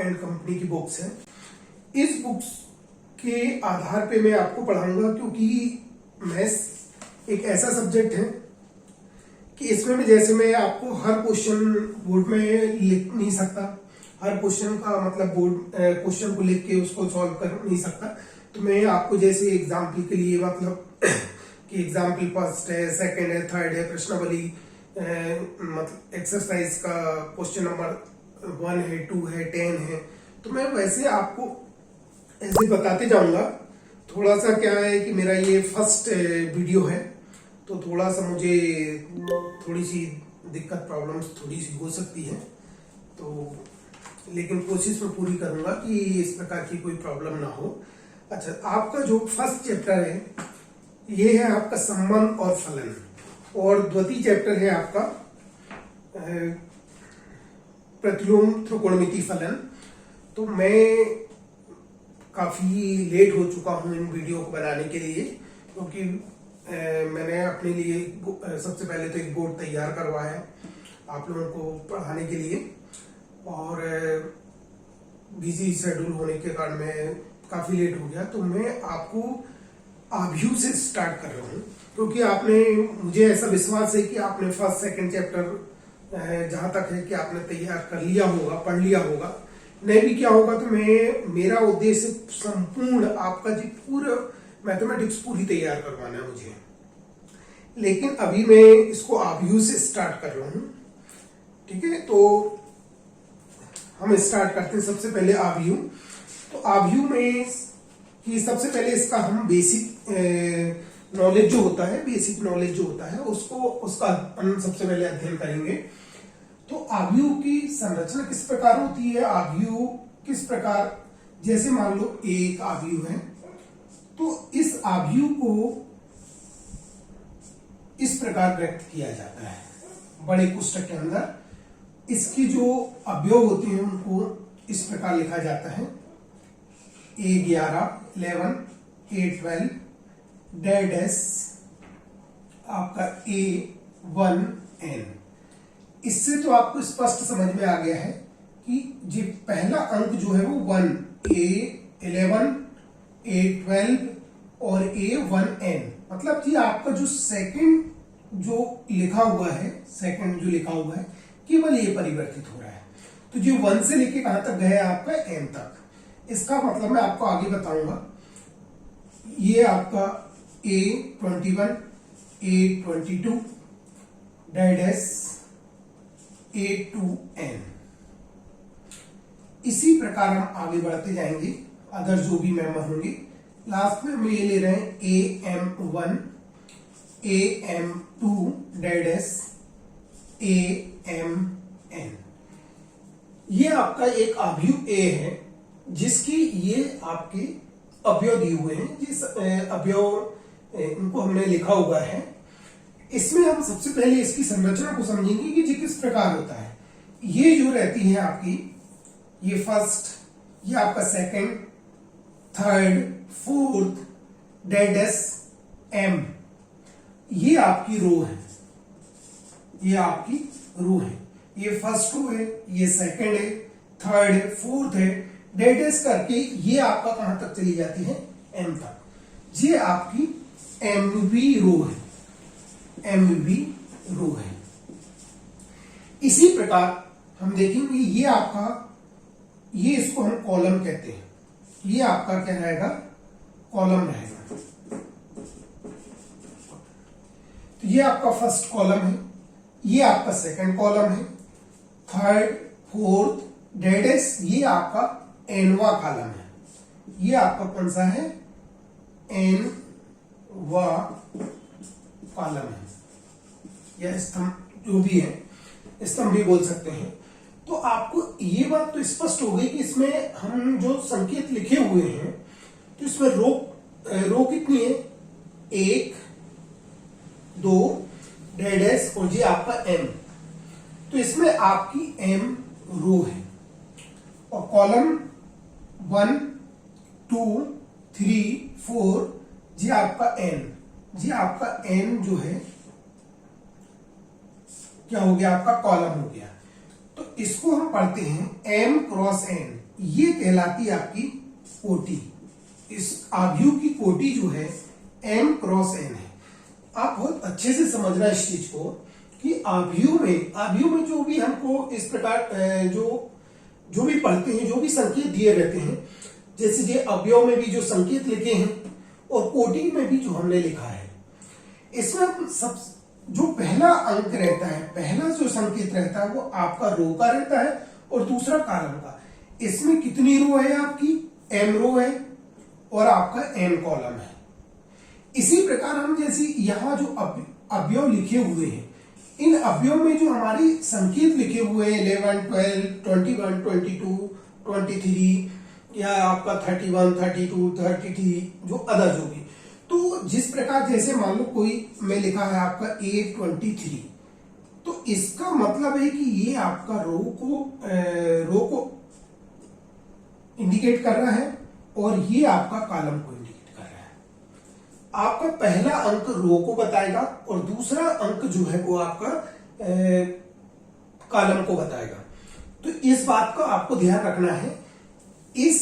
And company की books है। इस बुक्स के आधार पे मैं आपको पढ़ाऊंगा, क्योंकि मैथ्स एक ऐसा सब्जेक्ट है कि इसमें भी जैसे मैं आपको हर क्वेश्चन बोर्ड में लिख नहीं सकता, हर क्वेश्चन का मतलब बोर्ड क्वेश्चन को लिख के उसको सॉल्व कर नहीं सकता। तो मैं आपको जैसे एग्जाम्पल के लिए मतलब कि एग्जाम्पल फर्स्ट है, सेकंड है, थर्ड है, प्रश्नावली मतलब एक्सरसाइज का क्वेश्चन नंबर 1 है, 2 है, 10 है, तो मैं वैसे आपको ऐसे बताते जाऊंगा। थोड़ा सा क्या है कि मेरा ये फर्स्ट वीडियो है, तो थोड़ा सा मुझे थोड़ी सी दिक्कत प्रॉब्लम्स थोड़ी सी हो सकती है, तो लेकिन कोशिश मैं पूरी करूंगा कि इस प्रकार की कोई प्रॉब्लम ना हो। अच्छा, आपका जो फर्स्ट चैप्टर है ये है आपका संबंध और फलन, और द्वितीय चैप्टर है आपका प्रतिलोम त्रिकोणमिति फलन। तो मैं काफी लेट हो चुका हूं इन वीडियो को बनाने के लिए, क्योंकि मैंने अपने लिए सबसे पहले तो एक बोर्ड तैयार करवाया आप लोगों को पढ़ाने के लिए, और बिजी शेड्यूल होने के कारण मैं काफी लेट हो गया। तो मैं आपको आभ्यू से स्टार्ट कर रहा हूँ, क्योंकि आपने मुझे ऐसा विश्वास है कि आपने फर्स्ट सेकंड चैप्टर जहां तक है कि आपने तैयार कर लिया होगा, पढ़ लिया होगा। नहीं भी क्या होगा तो मेरा उद्देश्य संपूर्ण आपका जी पूरा मैथमेटिक्स पूरी तैयार करवाना है मुझे, लेकिन अभी मैं इसको आभ्यू से स्टार्ट कर रहा हूं। ठीक है, तो हम स्टार्ट करते हैं सबसे पहले आभ्यू। तो आभ्यू में कि सबसे पहले इसका हम बेसिक नॉलेज जो होता है, बेसिक नॉलेज जो होता है उसका हम सबसे पहले अध्ययन करेंगे। तो आभ्यू की संरचना किस प्रकार होती है, आभ्यू किस प्रकार, जैसे मान लो एक आभ्यू है, तो इस आभ्यू को इस प्रकार व्यक्त किया जाता है बड़े कोष्ठक के अंदर। इसकी जो अवयव होते हैं उनको इस प्रकार लिखा जाता है A11, 11, A12, डैश आपका A1N। इससे तो आपको स्पष्ट समझ में आ गया है कि जो पहला अंक जो है वो 1, A11, A12 और A1N, मतलब कि आपका जो सेकंड जो लिखा हुआ है, सेकंड जो लिखा हुआ है केवल ये परिवर्तित हो रहा है। तो जो 1 से लेके कहां तक गया आपका n तक, इसका मतलब मैं आपको आगे बताऊंगा। ये आपका A21, A22, डैश A2N। इसी प्रकार हम आगे बढ़ते जाएंगे, अदर जो भी मेंबर होंगे। लास्ट में हम ये ले रहे हैं AM1, AM2, डैश AMN। ये आपका एक आभ्यू A है, जिसकी ये आपके अवयव दिए हुए हैं, जिस अवयव इनको हमने लिखा हुआ है। इसमें हम सबसे पहले इसकी संरचना को समझेंगे कि ये किस प्रकार होता है। ये जो रहती है आपकी, ये फर्स्ट, ये आपका second, third, fourth, dash M, ये आपकी रो है, ये आपकी रो है। ये फर्स्ट रो है, ये सेकंड है, थर्ड है, फोर्थ है, डैश करके ये आपका कहां तक चली जाती है, M तक। ये आपकी MV रो है, MV रो है। इसी प्रकार हम देखेंगे ये आपका, ये इसको हम कॉलम कहते हैं, ये आपका क्या रहेगा, कॉलम रहेगा। तो ये आपका फर्स्ट कॉलम है, ये आपका सेकंड कॉलम है, थर्ड, फोर्थ, डैश ये आपका एनवा कॉलम है। ये आपका कौन सा है, एनवा कॉलम है, या स्तंभ जो भी है, स्तंभ भी बोल सकते हैं। तो आपको ये बात तो स्पष्ट हो गई कि इसमें हम जो संकेत लिखे हुए हैं, तो इसमें रो कितनी है, 1, 2, डैश और ये आपका M। तो इसमें आपकी M रो है, और कॉलम 1, 2, 3, 4 जी आपका N, जी आपका N जो है क्या हो गया, आपका कॉलम हो गया। तो तो इसको हम पढ़ते हैं m क्रॉस n, ये कहलाती है आपकी कोटि। इस आव्यूह की कोटि जो है m क्रॉस n है। आप बहुत अच्छे से समझना इस चीज को कि आव्यूह में जो भी हमको इस प्रकार जो भी पढ़ते हैं, जो भी संकेत दिए रहते हैं, जैसे ये अवयव में भी जो संकेत लिखे हैं और कोटि में भी जो हमने लिखा है, इसमें हम सब जो पहला अंक रहता है, पहला जो संकेत रहता है वो आपका रो का रहता है और दूसरा कॉलम का। इसमें कितनी रो है आपकी? m रो है और आपका n कॉलम है। इसी प्रकार हम जैसे यहाँ जो अवयव लिखे हुए हैं, इन अवयव में जो हमारी संकेत लिखे हुए हैं 11, 12, 21, 22, 23 या आपका 31, 32, 33 जो अदर जो भी, तो जिस प्रकार जैसे मान लो कोई में लिखा है आपका 823, तो इसका मतलब है कि ये आपका रो को इंडिकेट कर रहा है और ये आपका कॉलम को इंडिकेट कर रहा है। आपका पहला अंक रो को बताएगा और दूसरा अंक जो है वो आपका कॉलम को बताएगा। तो इस बात का आपको ध्यान रखना है। इस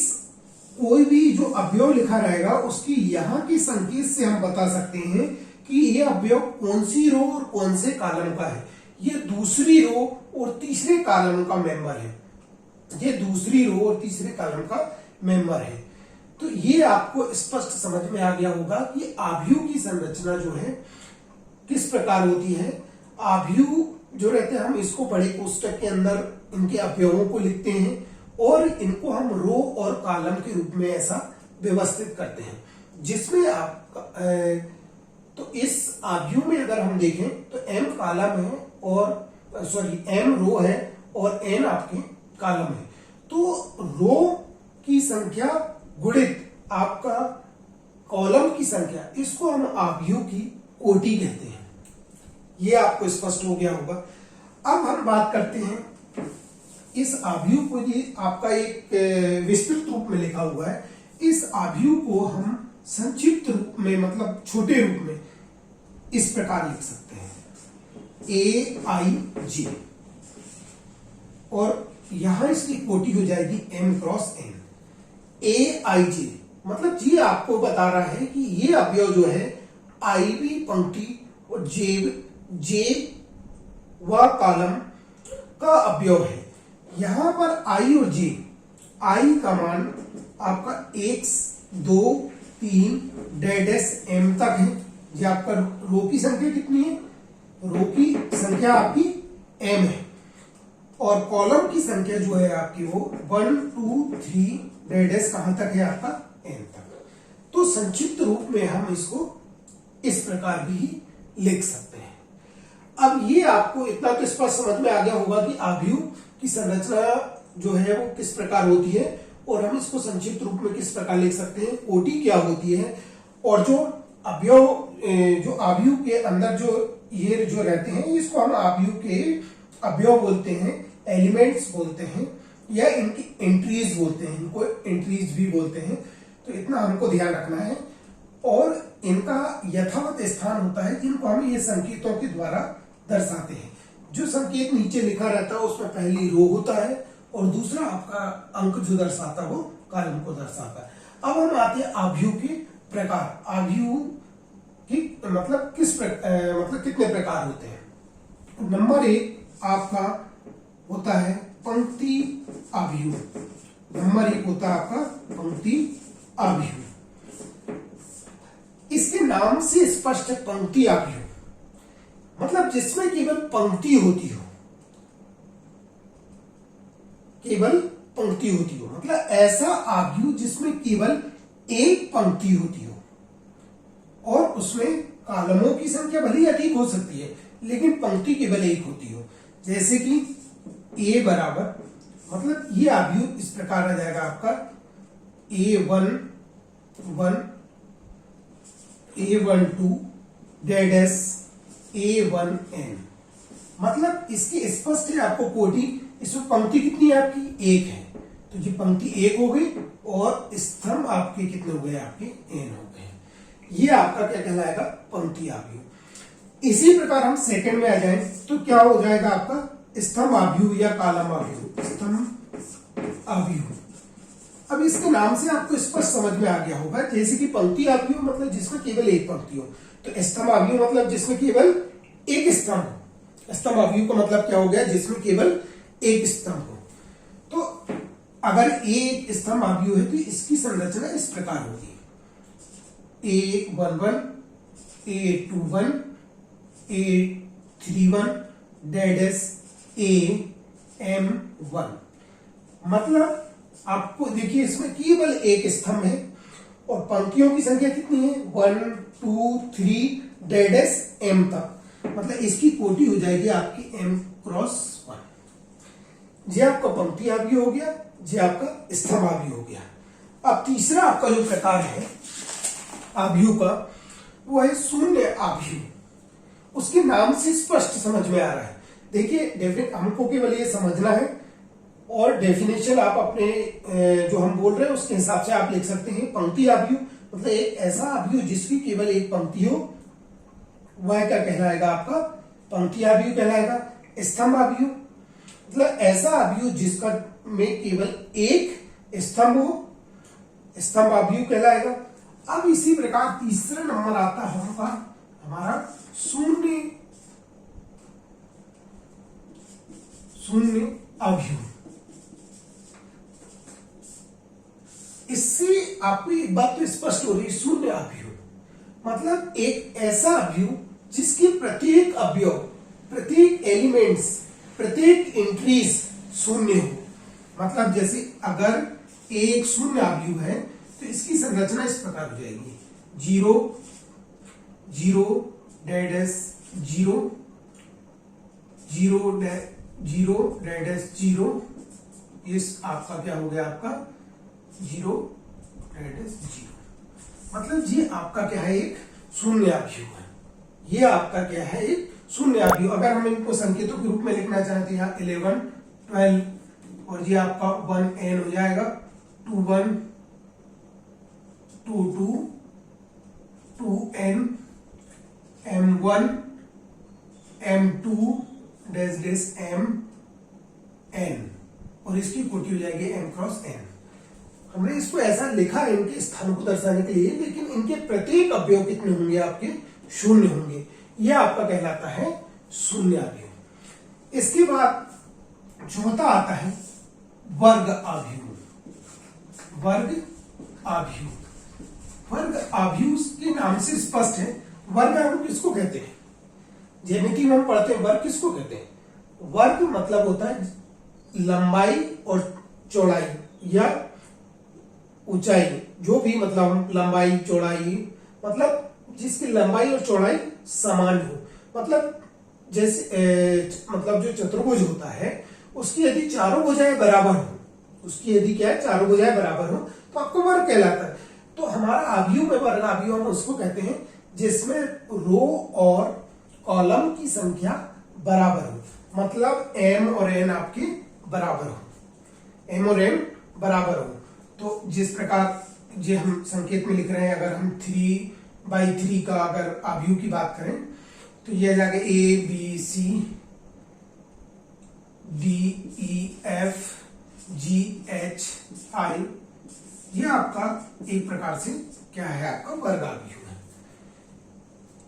कोई भी जो अवयव लिखा रहेगा उसकी यहाँ की संकेत से हम बता सकते हैं कि ये अवयव कौन सी रो और कौन से कॉलम का है। ये दूसरी रो और तीसरे कॉलम का मेंबर है, ये दूसरी रो और तीसरे कॉलम का मेंबर है। तो ये आपको स्पष्ट समझ में आ गया होगा कि आव्यूह की संरचना जो है किस प्रकार होती है। आव्यूह जो रहते हैं, हम इसको बड़े कोष्टक के अंदर इनके अवयवों को लिखते हैं और इनको हम रो और कॉलम के रूप में ऐसा व्यवस्थित करते हैं, जिसमें तो इस आव्यूह में अगर हम देखें तो m कॉलम है और m रो है और n आपके कॉलम है। तो रो की संख्या गुणित आपका कॉलम की संख्या, इसको हम आव्यूह की कोटि कहते हैं। ये आपको स्पष्ट हो गया होगा। अब हम बात करते हैं इस आव्यूह को। ये आपका एक विस्तृत रूप में लिखा हुआ है। इस आव्यूह को हम संक्षिप्त रूप में, मतलब छोटे रूप में इस प्रकार लिख सकते हैं AIJ, और यहां इसकी कोटि हो जाएगी m क्रॉस n। AIJ मतलब ये आपको बता रहा है कि ये अवयव जो है IB पंक्ति और J व कॉलम का अवयव है। यहां पर I और J, I का मान आपका 1, 2, 3 डैश m तक है। ये आपका रो की संख्या कितनी है? रो की संख्या आपकी m है और कॉलम की संख्या जो है आपकी वो 1, 2, 3 डैश कहां तक है? आपका n तक। तो संक्षिप्त रूप में हम इसको इस प्रकार भी लिख सकते हैं। अब ये आपको इतना तो स्पष्ट समझ में आ गया होगा कि आव्यूह की संरचना जो है वो किस प्रकार होती है और हम इसको संक्षिप्त रूप में किस प्रकार लिख सकते हैं, कोटि क्या होती है, और जो आव्यूह के अंदर जो ये जो रहते हैं इसको हम आव्यूह के अवयव बोलते हैं, एलिमेंट्स बोलते हैं या इनकी एंट्रीज बोलते हैं, इनको एंट्रीज भी बोलते हैं। तो इतना हमको ध्यान रखना है। और इनका यथावत स्थान होता है जिनको हम ये संकेतों के द्वारा दर्शाते हैं। जो संकेत नीचे लिखा रहता है उसमें पहली रो होता है और दूसरा आपका अंक जो दर्शाता है वो कॉलम को दर्शाता है। अब हम आते हैं आव्यूह के प्रकार। आव्यूह की मतलब कितने प्रकार होते हैं। नंबर 1 आपका होता है पंक्ति आव्यूह। नंबर 1 होता है आपका पंक्ति आव्यूह। इसके नाम से स्पष्ट है पंक्ति आव्यूह, मतलब जिसमें केवल पंक्ति होती हो, केवल पंक्ति होती हो, मतलब ऐसा आव्यूह जिसमें केवल एक पंक्ति होती हो और उसमें कॉलमों की संख्या भले ही अधिक हो सकती है लेकिन पंक्ति केवल एक होती हो। जैसे कि A बराबर, मतलब ये आव्यूह इस प्रकार आ जाएगा आपका A11, A12 डैश A1n। मतलब इसकी स्पष्ट है आपको कोटि। इसमें पंक्ति कितनी है आपकी? 1 है, तो ये पंक्ति 1 हो गई और स्तंभ आपके कितने हो गए? आपके n हो गए। ये आपका क्या कहलाएगा? पंक्ति आव्यूह। इसी प्रकार हम सेकंड में आ जाए तो क्या हो जाएगा आपका स्तंभ आव्यूह या कॉलम आव्यूह, स्तंभ आव्यूह। अब इसके नाम से आपको स्पष्ट समझ में आ गया होगा, जैसे कि पंक्ति आव्यूह मतलब जिसमें केवल एक पंक्ति हो, तो स्तंभ आव्यूह मतलब जिसमें केवल एक स्तंभ हो। स्तंभ आव्यूह का मतलब क्या हो गया, जिसमें केवल एक स्तंभ हो। तो अगर एक स्तंभ आव्यूह है तो इसकी संरचना इस प्रकार होगी, A11, A21, A31 dash AM1। मतलब आपको देखिए इसमें केवल एक स्तंभ है और पंक्तियों की संख्या कितनी है, 1 2 3 डैश M तक। मतलब इसकी कोटि हो जाएगी आपकी M क्रॉस 1। ये आपका पंक्ति आव्यूह हो गया, ये आपका स्तंभ आव्यूह हो गया। अब तीसरा आपका जो प्रकार है आव्यूह का, वो है शून्य आव्यूह। उसके नाम से स्पष्ट समझ में आ रहा है। देखिए हमको केवल ये समझना है और डेफिनेशन आप अपने जो हम बोल रहे हैं उसके हिसाब से आप लिख सकते हैं। पंक्ति आव्यूह मतलब एक ऐसा आव्यूह जिसकी केवल एक पंक्ति हो, वह क्या कहलाएगा, आपका पंक्ति आव्यूह कहलाएगा। स्तंभ आव्यूह मतलब ऐसा आव्यूह जिसका में केवल एक स्तंभ हो, स्तंभ आव्यूह कहलाएगा। अब इसी प्रकार तीसरा नंबर आता है हमारा शून्य आव्यूह। इससे आपको एक बात तो स्पष्ट हो रही है, शून्य आव्यूह मतलब एक ऐसा आव्यूह जिसके प्रत्येक अवयव, प्रत्येक एलिमेंट्स, प्रत्येक इंट्रीज शून्य हो। मतलब जैसे अगर एक शून्य आव्यूह है तो इसकी संरचना इस प्रकार हो जाएगी, 0 0 डैश 0 0 0 डैश 0। इस आपका क्या हो गया, आपका 0 डैश 0। मतलब ये आपका क्या है, एक शून्य आव्यूह है। ये आपका क्या है, एक शून्य आव्यूह। अगर हम इनको संकेतों के रूप में लिखना चाहते हैं, यहाँ 11 12 और ये आपका 1n हो जाएगा, 21 22 2n m1 m2 dash dash mn और इसकी कोटि हो जाएगी m क्रॉस n। हमने इसको ऐसा लिखा है इनके स्थानों को दर्शाने के लिए, लेकिन इनके प्रत्येक अवयव कितने होंगे, आपके शून्य होंगे। यह आपका कहलाता है शून्य आव्यूह। इसके बाद चौथा आता है वर्ग आव्यूह। वर्ग आव्यूह, वर्ग आव्यूह के नाम से स्पष्ट है। वर्ग हम किसको कहते हैं, ज्यामिति में हम पढ़ते हैं वर्ग किसको कहते हैं। वर्ग मतलब होता है लंबाई और चौड़ाई या ऊंचाई, जो भी मतलब हम लंबाई चौड़ाई मतलब जिसकी लंबाई और चौड़ाई समान हो। मतलब जैसे मतलब जो चतुर्भुज होता है उसकी यदि चारों भुजाएं बराबर हो, उसकी यदि क्या है, चारों भुजाएं बराबर हो तो आपको वर्ग कहलाता है। तो हमारा आव्यूह में वर्ग आव्यूह हम उसको कहते हैं जिसमें रो और कॉलम की संख्या बराबर हो। मतलब m और n आपके बराबर हो, m और n बराबर हो। तो जिस प्रकार जो हम संकेत में लिख रहे हैं, अगर हम 3/3 का अगर आव्यूह की बात करें तो यह जाएगा A B C D E F G H I। यह आपका एक प्रकार से क्या है, आपका वर्ग आव्यूह है।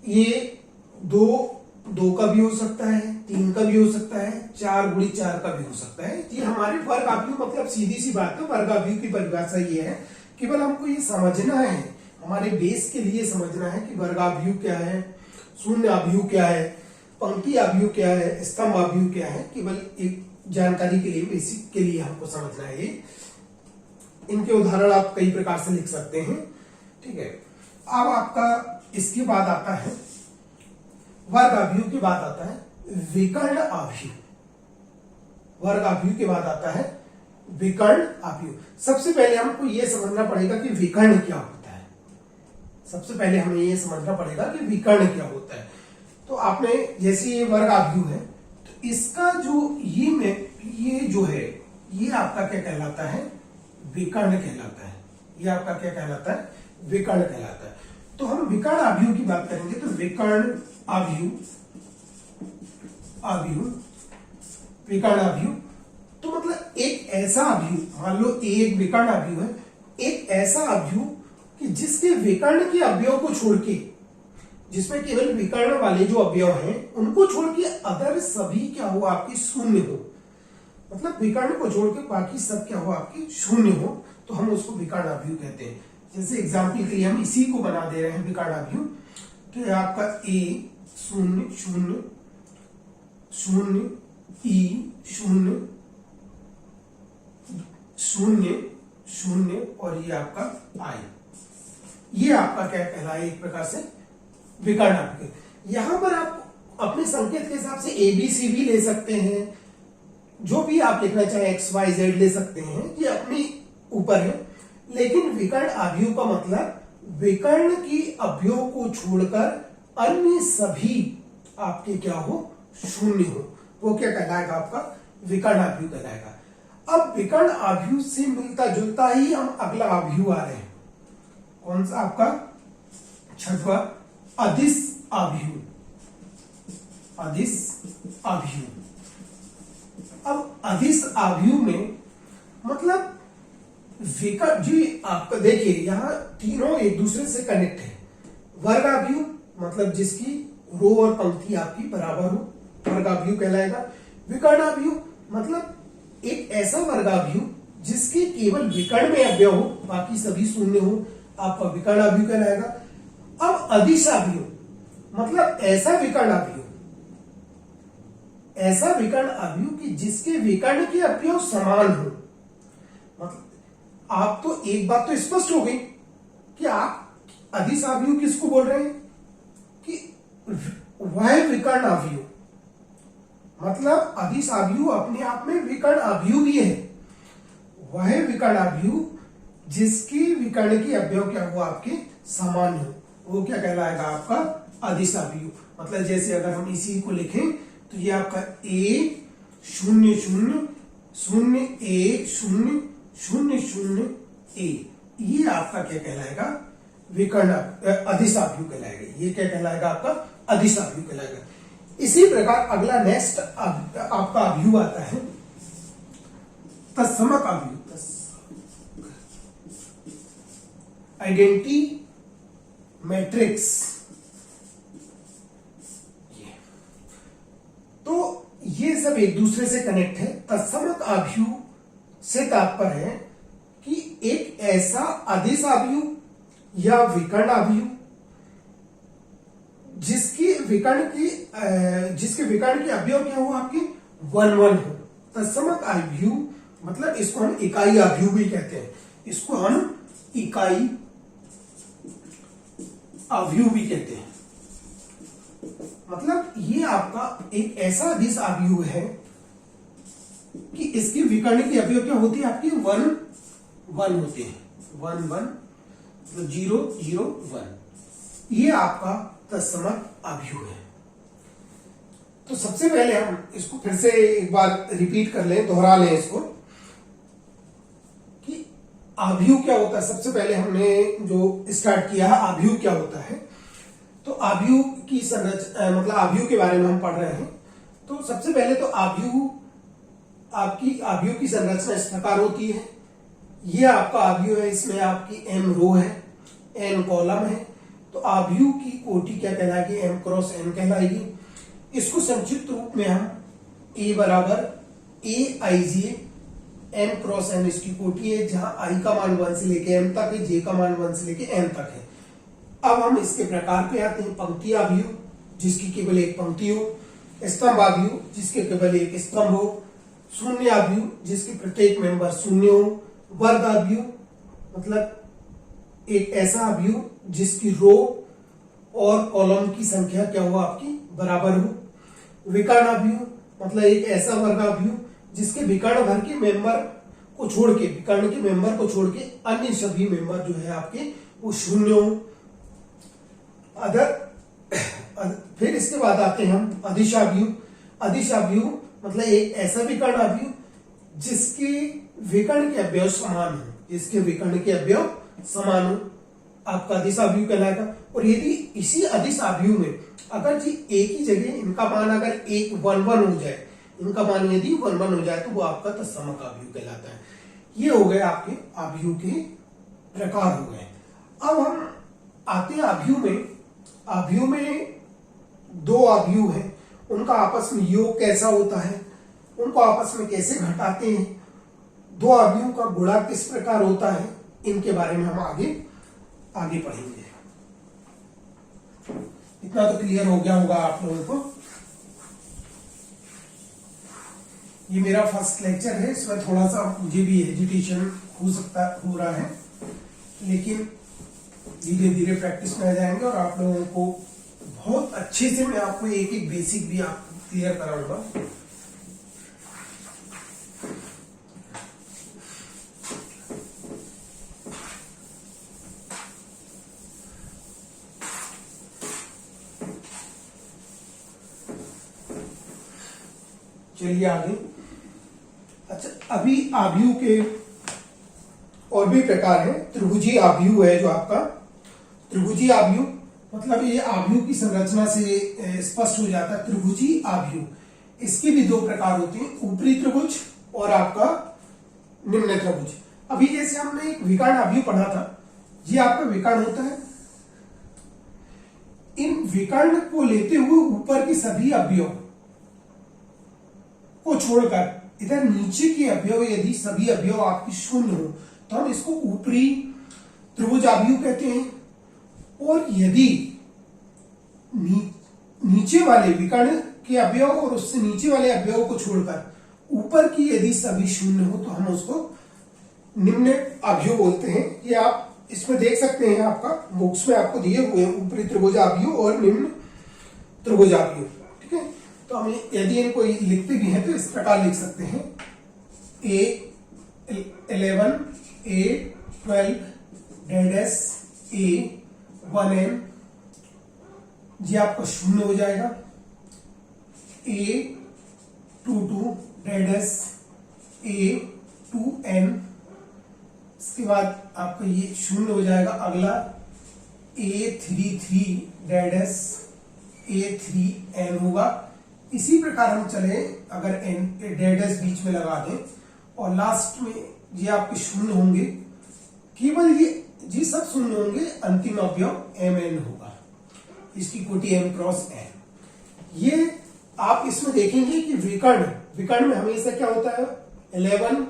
ये दो का भी हो सकता है, 3 का भी हो सकता है, 4x4 का भी हो सकता है। ये हमारे वर्ग आव्यूह मतलब सीधी सी बात है, वर्ग आव्यूह की परिभाषा ये है, केवल हमको ये समझना है, हमारे बेस के लिए समझना है कि वर्ग आव्यूह क्या है, शून्य आव्यूह क्या है, पंक्ति आव्यूह क्या है, स्तंभ आव्यूह क्या है। केवल एक जानकारी के लिए, बेसिक के लिए हमको समझना है। इनके उदाहरण आप कई प्रकार से लिख सकते हैं, ठीक है। अब आपका इसके बाद आता है वर्ग आव्यूह के बाद आता है विकर्ण आव्यूह। वर्ग आव्यूह के बाद आता है विकर्ण आव्यूह। सबसे पहले हमको यह समझना पड़ेगा कि विकर्ण क्या होता है। सबसे पहले हमें यह समझना पड़ेगा कि विकर्ण क्या होता है। तो आपने जैसे ये वर्ग आव्यूह है तो इसका जो ये जो है ये आपका क्या कहलाता है, विकर्ण कहलाता है। ये आपका क्या कहलाता है, विकर्ण कहलाता है। तो हम विकर्ण आव्यूह की बात करेंगे तो विकर्ण आव्यूह विकर्ण अवयव। तो मतलब एक ऐसा अवयव, मान लो ए एक विकर्ण अवयव है, एक ऐसा अवयव कि जिसके विकर्ण के अवयव को छोड़ के, जिसमें केवल विकर्ण वाले जो अवयव हैं उनको छोड़ के अदर सभी क्या हो आपके शून्य हो, मतलब विकर्ण को छोड़ के बाकी सब क्या हो आपके शून्य हो, तो हम उसको विकर्ण अवयव कहते हैं। जैसे एग्जाम्पल के लिए हम इसी को बना दे रहे हैं विकर्ण अवयव। तो आपका ए शून्य शून्य शून्य, ई शून्य शून्य शून्य, और ये आपका आई, ये आपका क्या कहलाए एक प्रकार से विकर्ण अवयव। यहां पर आप अपने संकेत के हिसाब से ए बी सी भी ले सकते हैं, जो भी आप लिखना चाहे एक्स वाई जेड ले सकते हैं, ये अपने ऊपर है। लेकिन विकर्ण अवयव का मतलब विकर्ण की अवयव को छोड़कर अन्य सभी आपके क्या हो शून्य हो, वो क्या कहलाएगा आपका विकर्ण अवयव कहलाएगा। अब विकर्ण अवयव से मिलता जुलता ही हम अगला अवयव आ रहे हैं, कौन सा आपका छठवा, अदिश अवयव। अदिश अवयव, अब अदिश अवयव में मतलब विकर्ण जी आपका देखिए यहां तीनों एक दूसरे से कनेक्ट है। वर्ग अवयव मतलब जिसकी रो और पंक्ति आपकी बराबर हो, वर्ग अवयव कहलाएगा। विकर्ण अवयव मतलब एक ऐसा वर्ग अवयव जिसके केवल विकर्ण में अवयव हो, बाकी सभी शून्य हो, आपका विकर्ण अवयव कहलाएगा। अब अदिश अवयव मतलब ऐसा विकर्ण अवयव, ऐसा विकर्ण अवयव कि जिसके विकर्ण के अवयव समान हो। मतलब आप तो एक बात तो स्पष्ट हो गई कि आप अदिश अवयव किसको बोल रहे हैं कि वह विकर्ण अवयव, मतलब अदिश अवयव अपने आप में विकर्ण अवयव भी है, वह विकर्ण अवयव जिसके विकर्ण के अवयव क्या हुआ आपके समान हो, वो क्या कहलाएगा आपका अदिश अवयव। मतलब जैसे अगर हम इसी को लिखें तो ये आपका ए शून्य शून्य शून्य ए शून्य शून्य शून्य ए, ये आपका क्या कहलाएगा विकर्ण अदिश अवयव कहलाएगा। ये क्या कहलाएगा आपका अदिश अवयव कहलाएगा। इसी प्रकार अगला नेक्स्ट आपका अवयव आता है तत्समक अवयव, आइडेंटिटी मैट्रिक्स। तो ये सब एक दूसरे से कनेक्ट है। तत्समक अवयव से तात्पर्य है कि एक ऐसा अदिश अवयव या विकर्ण अवयव जिसके विकर्ण के अवयव क्या हो आपके 1 1 हो। तत्समक अवयव मतलब इसको हम इकाई अवयव भी कहते हैं, इसको हम इकाई अवयव भी कहते हैं। मतलब ये आपका एक ऐसा अदिश अवयव है कि इसके विकर्ण के अवयव क्या होते हैं आपके 1 1 होते हैं, 1 1 मतलब 0 0 1, ये आपका तत्समक अवयव है। तो सबसे पहले हम इसको फिर से एक बार रिपीट कर लें, दोहरा लें इसको कि अवयव क्या होता है। सबसे पहले हमने जो स्टार्ट किया है अवयव क्या होता है, तो अवयव की संरचना मतलब अवयव के बारे में हम पढ़ रहे हैं। तो सबसे पहले तो अवयव आपकी अवयव की संरचना इस प्रकार होती है। ये आपका अवयव है, इसमें आपकी m रो है, n कॉलम है, तो अवयव की कोटि क्या कहलाएगी m क्रॉस n कहलाएगी। इसको संक्षिप्त रूप में हम a बराबर aij m क्रॉस n इसकी कोटि है, जहां i का मान 1 से लेके m तक है, j का मान 1 से लेके n तक है। अब हम इसके प्रकार पे आते हैं। पंक्ति अवयव जिसकी केवल एक पंक्ति हो, स्तंभ अवयव जिसके केवल एक स्तंभ हो, शून्य अवयव जिसके प्रत्येक मेंबर शून्य हो, वर्ग अवयव मतलब एक ऐसा अवयव जिसकी रो और कॉलम की संख्या क्या हो आपकी बराबर हो, विकर्ण अवयव मतलब एक ऐसा वर्ग अवयव जिसके विकर्ण भर के मेंबर को छोड़ के, विकर्ण के मेंबर को छोड़ के अन्य सभी मेंबर जो है आपके वो शून्य हो। फिर इसके बाद आते हैं हम अदिश अवयव। अदिश अवयव मतलब एक ऐसा विकर्ण अवयव जिसके विकर्ण के अवयव समान हो, जिसके विकर्ण के अवयव समान हो, आपका अदिश अवयव कहलाएगा। और यदि इसी अदिश अवयव में अगर जी एक ही जगह इनका मान अगर 1 1 1 हो जाए, इनका मान यदि 1 1 हो जाए तो वो आपका तत्समक आव्यूह कहलाता है। ये हो गए आपके आव्यूह के प्रकार हो गए। अब हम आते हैं आव्यूह में। आव्यूह में 2 आव्यूह हैं, उनका आपस में योग कैसा होता है, उनको आपस में कैसे घटाते हैं, 2 आव्यूह का गुणा किस प्रकार होता है, इनके बारे में हम आगे पढ़ेंगे। इतना तो क्लियर हो गया होगा आप लोगों को। ये मेरा फर्स्ट लेक्चर है, इसमें थोड़ा सा मुझे भी हेजिटेशन हो रहा है, लेकिन धीरे धीरे प्रैक्टिस में आ जाएंगे और आप लोगों को बहुत अच्छे से मैं आपको एक एक बेसिक भी आपको क्लियर कराऊंगा। चलिए आगे। अच्छा, अभी आव्यूह के और भी प्रकार है। त्रिभुजी आव्यूह है जो आपका त्रिभुजी आव्यूह, मतलब ये आव्यूह की संरचना से स्पष्ट हो जाता है। त्रिभुजी आव्यूह, इसके भी 2 प्रकार होते हैं, ऊपरी त्रिभुज और आपका निम्न त्रिभुज। अभी जैसे हमने एक विकर्ण आव्यूह पढ़ा था, ये आपका विकर्ण होता है। इन विकर्ण को लेते हुए ऊपर की सभी अवयव को छोड़कर इधर नीचे के अवयव, यदि सभी अवयव आपकी शून्य हो तो हम इसको ऊपरी त्रिभुज आव्यूह कहते हैं। और यदि नीचे वाले विकर्ण के अवयव और उससे नीचे वाले अवयव को छोड़कर ऊपर की यदि सभी शून्य हो तो हम उसको निम्न आव्यूह बोलते हैं। ये आप इसमें देख सकते हैं, आपका बुक्स में आपको दिए हुए हैं ऊपरी त्रिभुज आव्यूह और निम्न त्रिभुज आव्यूह। ठीक है, तो हम यदि इनको लिखते भी हैं तो इस प्रकार लिख सकते हैं A11 A12 डैश A1n, ये आपका शून्य हो जाएगा। A22 डैश A2n, इसके बाद आपका ये शून्य हो जाएगा। अगला A33 डैश A3n होगा। इसी प्रकार हम चले, अगर n डैश बीच में लगा दें और लास्ट में ये आपके शून्य होंगे, केवल ये सब शून्य होंगे, अंतिम अवयव mn होगा, इसकी कोटि m क्रॉस n। ये आप इसमें देखेंगे कि विकर्ण में हमेशा क्या होता है, 11,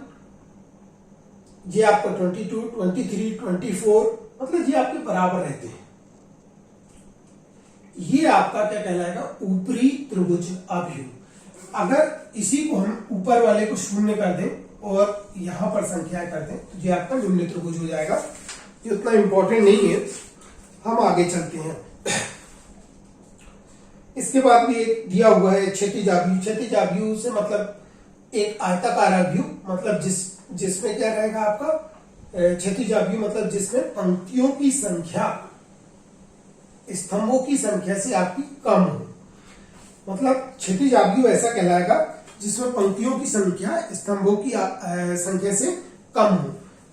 ये आपका 22, 23, 24, मतलब ये आपके बराबर रहते हैं। ये आपका क्या कहलाएगा, ऊपरी त्रिभुज आव्यूह। अगर इसी को हम ऊपर वाले को शून्य कर दें और यहां पर संख्याएं कर दें तो ये आपका निम्न त्रिभुज हो जाएगा। ये उतना इंपॉर्टेंट नहीं है, हम आगे चलते हैं। इसके बाद भी एक दिया हुआ है क्षैतिज आव्यूह। क्षैतिज आव्यूह से मतलब एक आयताकार आव्यूह, मतलब जिसमें क्या रहेगा आपका क्षैतिज आव्यूह, मतलब जिसमें पंक्तियों की संख्या स्तंभों की संख्या से आपकी कम हो। मतलब क्षैतिज आव्यूह ऐसा कहलाएगा जिसमें पंक्तियों की संख्या स्तंभों की संख्या से कम हो।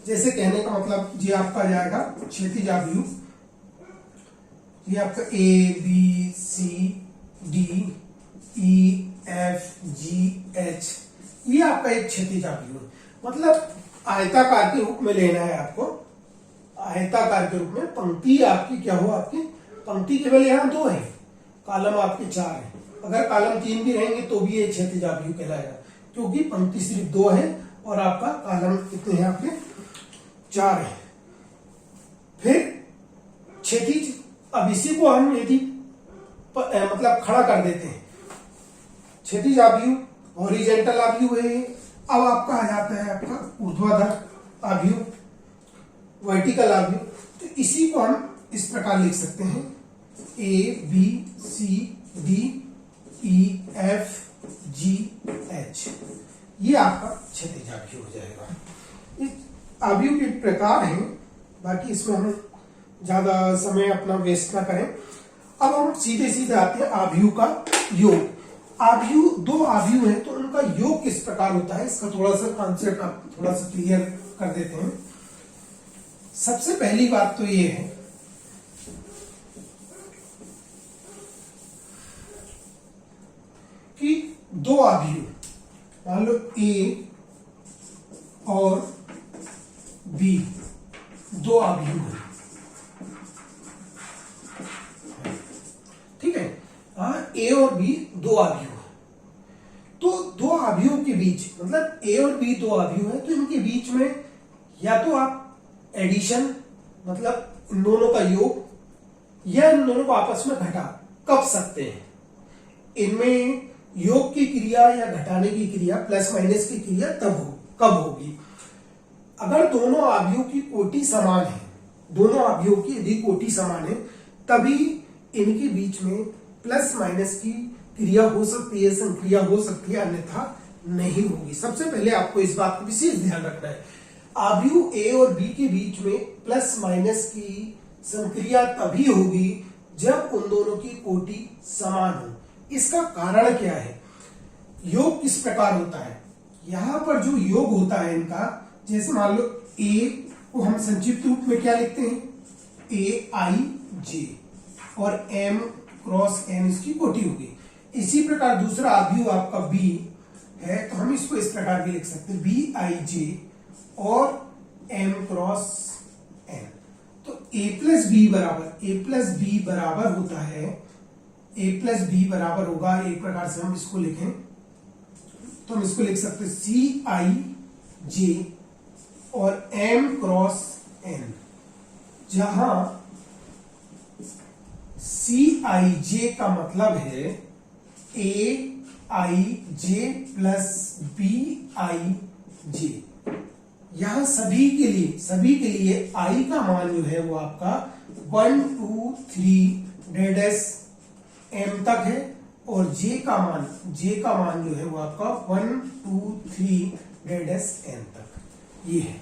जैसे कहने का मतलब ये आपका जाएगा क्षैतिज आव्यूह, ये आपका ABCDEFGH, ये आपका एक क्षैतिज आव्यूह। मतलब आयताकार के रूप में लेना है आपको। आयताकार के रूप में पंक्ति आपकी क्या हो, आपकी पंक्ति केवल यहाँ 2 है, कॉलम आपके 4 है। अगर कॉलम 3 भी रहेंगे तो भी ये क्षैतिज आव्यूह कहलाएगा, क्योंकि पंक्ति सिर्फ 2 है और आपका कॉलम कितने हैं, आपके 4 है। फिर क्षैतिज, अब इसी को हम यदि मतलब खड़ा कर देते हैं, क्षैतिज आव्यूह, हॉरिजॉन्टल आव्यूह है। अब आपका आ जाता है आपका ऊर्ध्वाधर आव्यूह, वर्टिकल आव्यूह। तो इसी को हम इस प्रकार लिख सकते हैं ABCDEFGH, ये आपका क्षैतिज आव्यूह हो जाएगा। इस आव्यूह के प्रकार हैं, बाकी इसमें हम ज्यादा समय अपना वेस्ट ना करें। अब हम सीधे आते हैं आव्यूह का योग। आव्यूह 2 आव्यूह है तो उनका योग किस प्रकार होता है, इसका थोड़ा सा कॉन्सेप्ट आप थोड़ा सा क्लियर कर देते हैं। सबसे पहली बात तो ये है कि 2 आव्यूह मान लो ए और बी दो अवयव हैं, ठीक है। ए और बी दो अवयव हैं, तो दो अवयव के बीच, मतलब ए और बी दो अवयव हैं, तो इनके बीच में या तो आप एडिशन, मतलब इन दोनों का योग, या इन दोनों को आपस में घटा कब सकते हैं। इनमें योग की क्रिया या घटाने की क्रिया, प्लस माइनस की क्रिया कब होगी, अगर दोनों अवयव की कोटि समान है, दोनों अवयव की यदि कोटि समान है, तभी इनके बीच में प्लस माइनस की क्रिया हो सकती है, संक्रिया हो सकती है, अन्यथा नहीं होगी। सबसे पहले आपको इस बात का विशेष ध्यान रखना है, अवयव ए और बी के बीच में प्लस माइनस की संक्रिया तभी होगी जब उन दोनों की कोटि समान हो। इसका कारण क्या है? योग किस प्रकार होता है? यहां पर जो योग होता है इनका, जैसे मान लो ए को हम संक्षिप्त रूप में क्या लिखते हैं, ए आई जे, और एम क्रॉस एन इसकी कोटि होगी। इसी प्रकार दूसरा अवयव आपका बी है, तो हम इसको इस प्रकार भी लिख सकते हैं, बी आई जे और एम क्रॉस एन। तो ए प्लस बी बराबर होता है, ए प्लस बी बराबर होगा, एक प्रकार से हम इसको लिखें तो हम इसको लिख सकते हैं सी आई जे और एम क्रॉस एन, जहां सी आई जे का मतलब है ए आई जे प्लस बी आई जे। यहां सभी के लिए आई का मान जो है वो आपका 1 2 3 डेडेस एम तक है, और जे का मान जो है वो आपका 1 2 3 डेडेस एन तक ये है।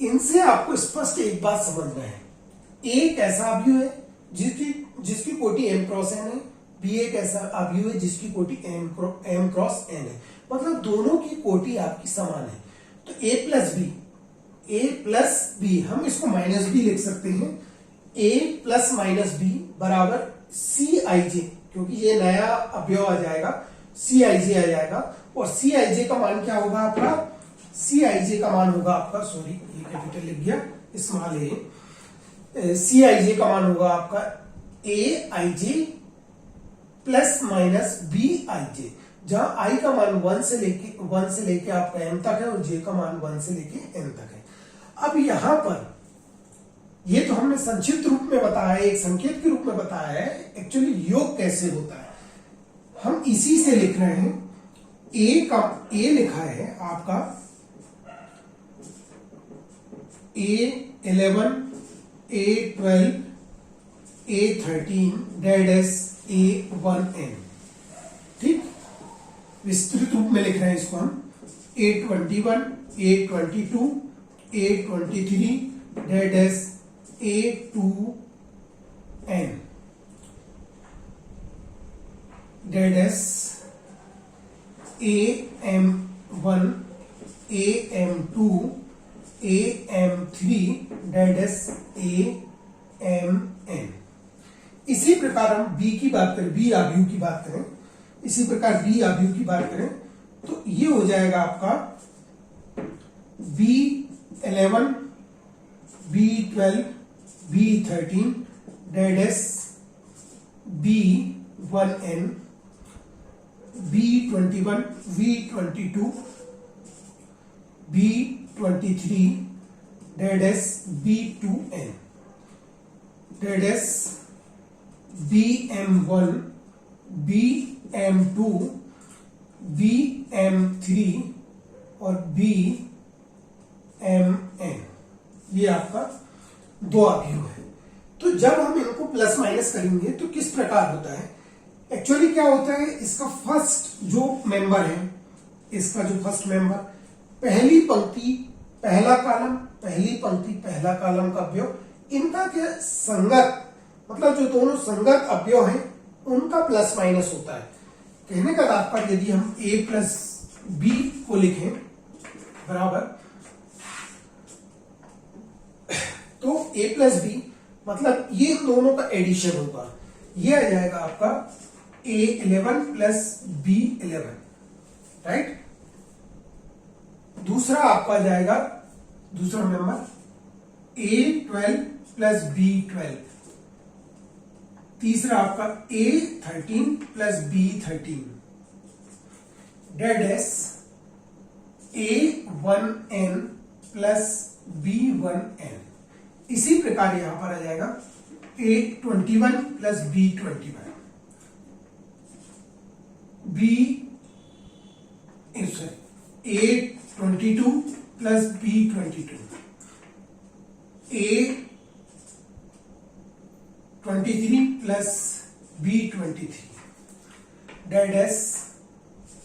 इनसे आपको स्पष्ट एक बात समझना है, ए एक ऐसा अवयव है जिसकी कोटि एम क्रॉस एन है, बी एक ऐसा अवयव है जिसकी कोटि एम क्रॉस एन है, मतलब दोनों की कोटि आपकी समान है। तो ए प्लस बी हम इसको माइनस बी लिख सकते हैं, ए प्लस माइनस बी बराबर सी आई जे, क्योंकि ये नया अवयव आ जाएगा, सी आई जे आ जाएगा, और सी आई जे का मान क्या होगा आपका, सी आई जे का मान होगा आपका, सॉरी ये कैपिटल लिख गया, स्मॉल ए, सी आई जे का मान होगा आपका ए आई जे प्लस माइनस बी आई जे, जहां आई का मान 1 से लेके आपका एन तक है, और जे का मान 1 से लेके एन तक है। अब यहां पर ये तो हमने संक्षिप्त रूप में बताया है, एक संकेत के रूप में बताया है, एक्चुअली योग कैसे होता है हम इसी से लिख रहे हैं। ए लिखा है आपका A11, A12, A13 डेडेस A1N, ठीक, विस्तृत रूप में लिख रहे हैं इसको हम A21, A22, A23 डेडेस A2N डेडेस AM1, AM2, AM3 डेडेस AMN। इसी प्रकार हम बी की बात करें, बी अवयव की बात करें, इसी प्रकार बी अवयव की बात करें तो ये हो जाएगा आपका B11, B12, B13 डेडेस B1N, B21, B22, B23 डेडेस B2N डेडेस BM1, BM2, BM3 और BMN, ये आपका दो अवयव है। तो जब हम इनको प्लस माइनस करेंगे तो किस प्रकार होता है, एक्चुअली क्या होता है, इसका फर्स्ट जो मेंबर है, इसका जो फर्स्ट मेंबर, पहली पंक्ति पहला कॉलम, पहली पंक्ति पहला कॉलम का अवयव, इनका क्या संगत, मतलब जो दोनों संगत अवयव हैं उनका प्लस माइनस होता है। कहने का तात्पर्य यदि हम a प्लस बी को लिखें बराबर, तो a प्लस बी मतलब ये दोनों का एडिशन होगा, ये आ जाएगा आपका A11 प्लस B11, राइट। दूसरा आपका जाएगा, दूसरा मेंबर A12 प्लस B12। तीसरा आपका A13 plus B13 date S A1n plus B1n। इसी प्रकार यहां पर आ जाएगा A21 plus B21 A22 plus B22 A23 plus B23 dots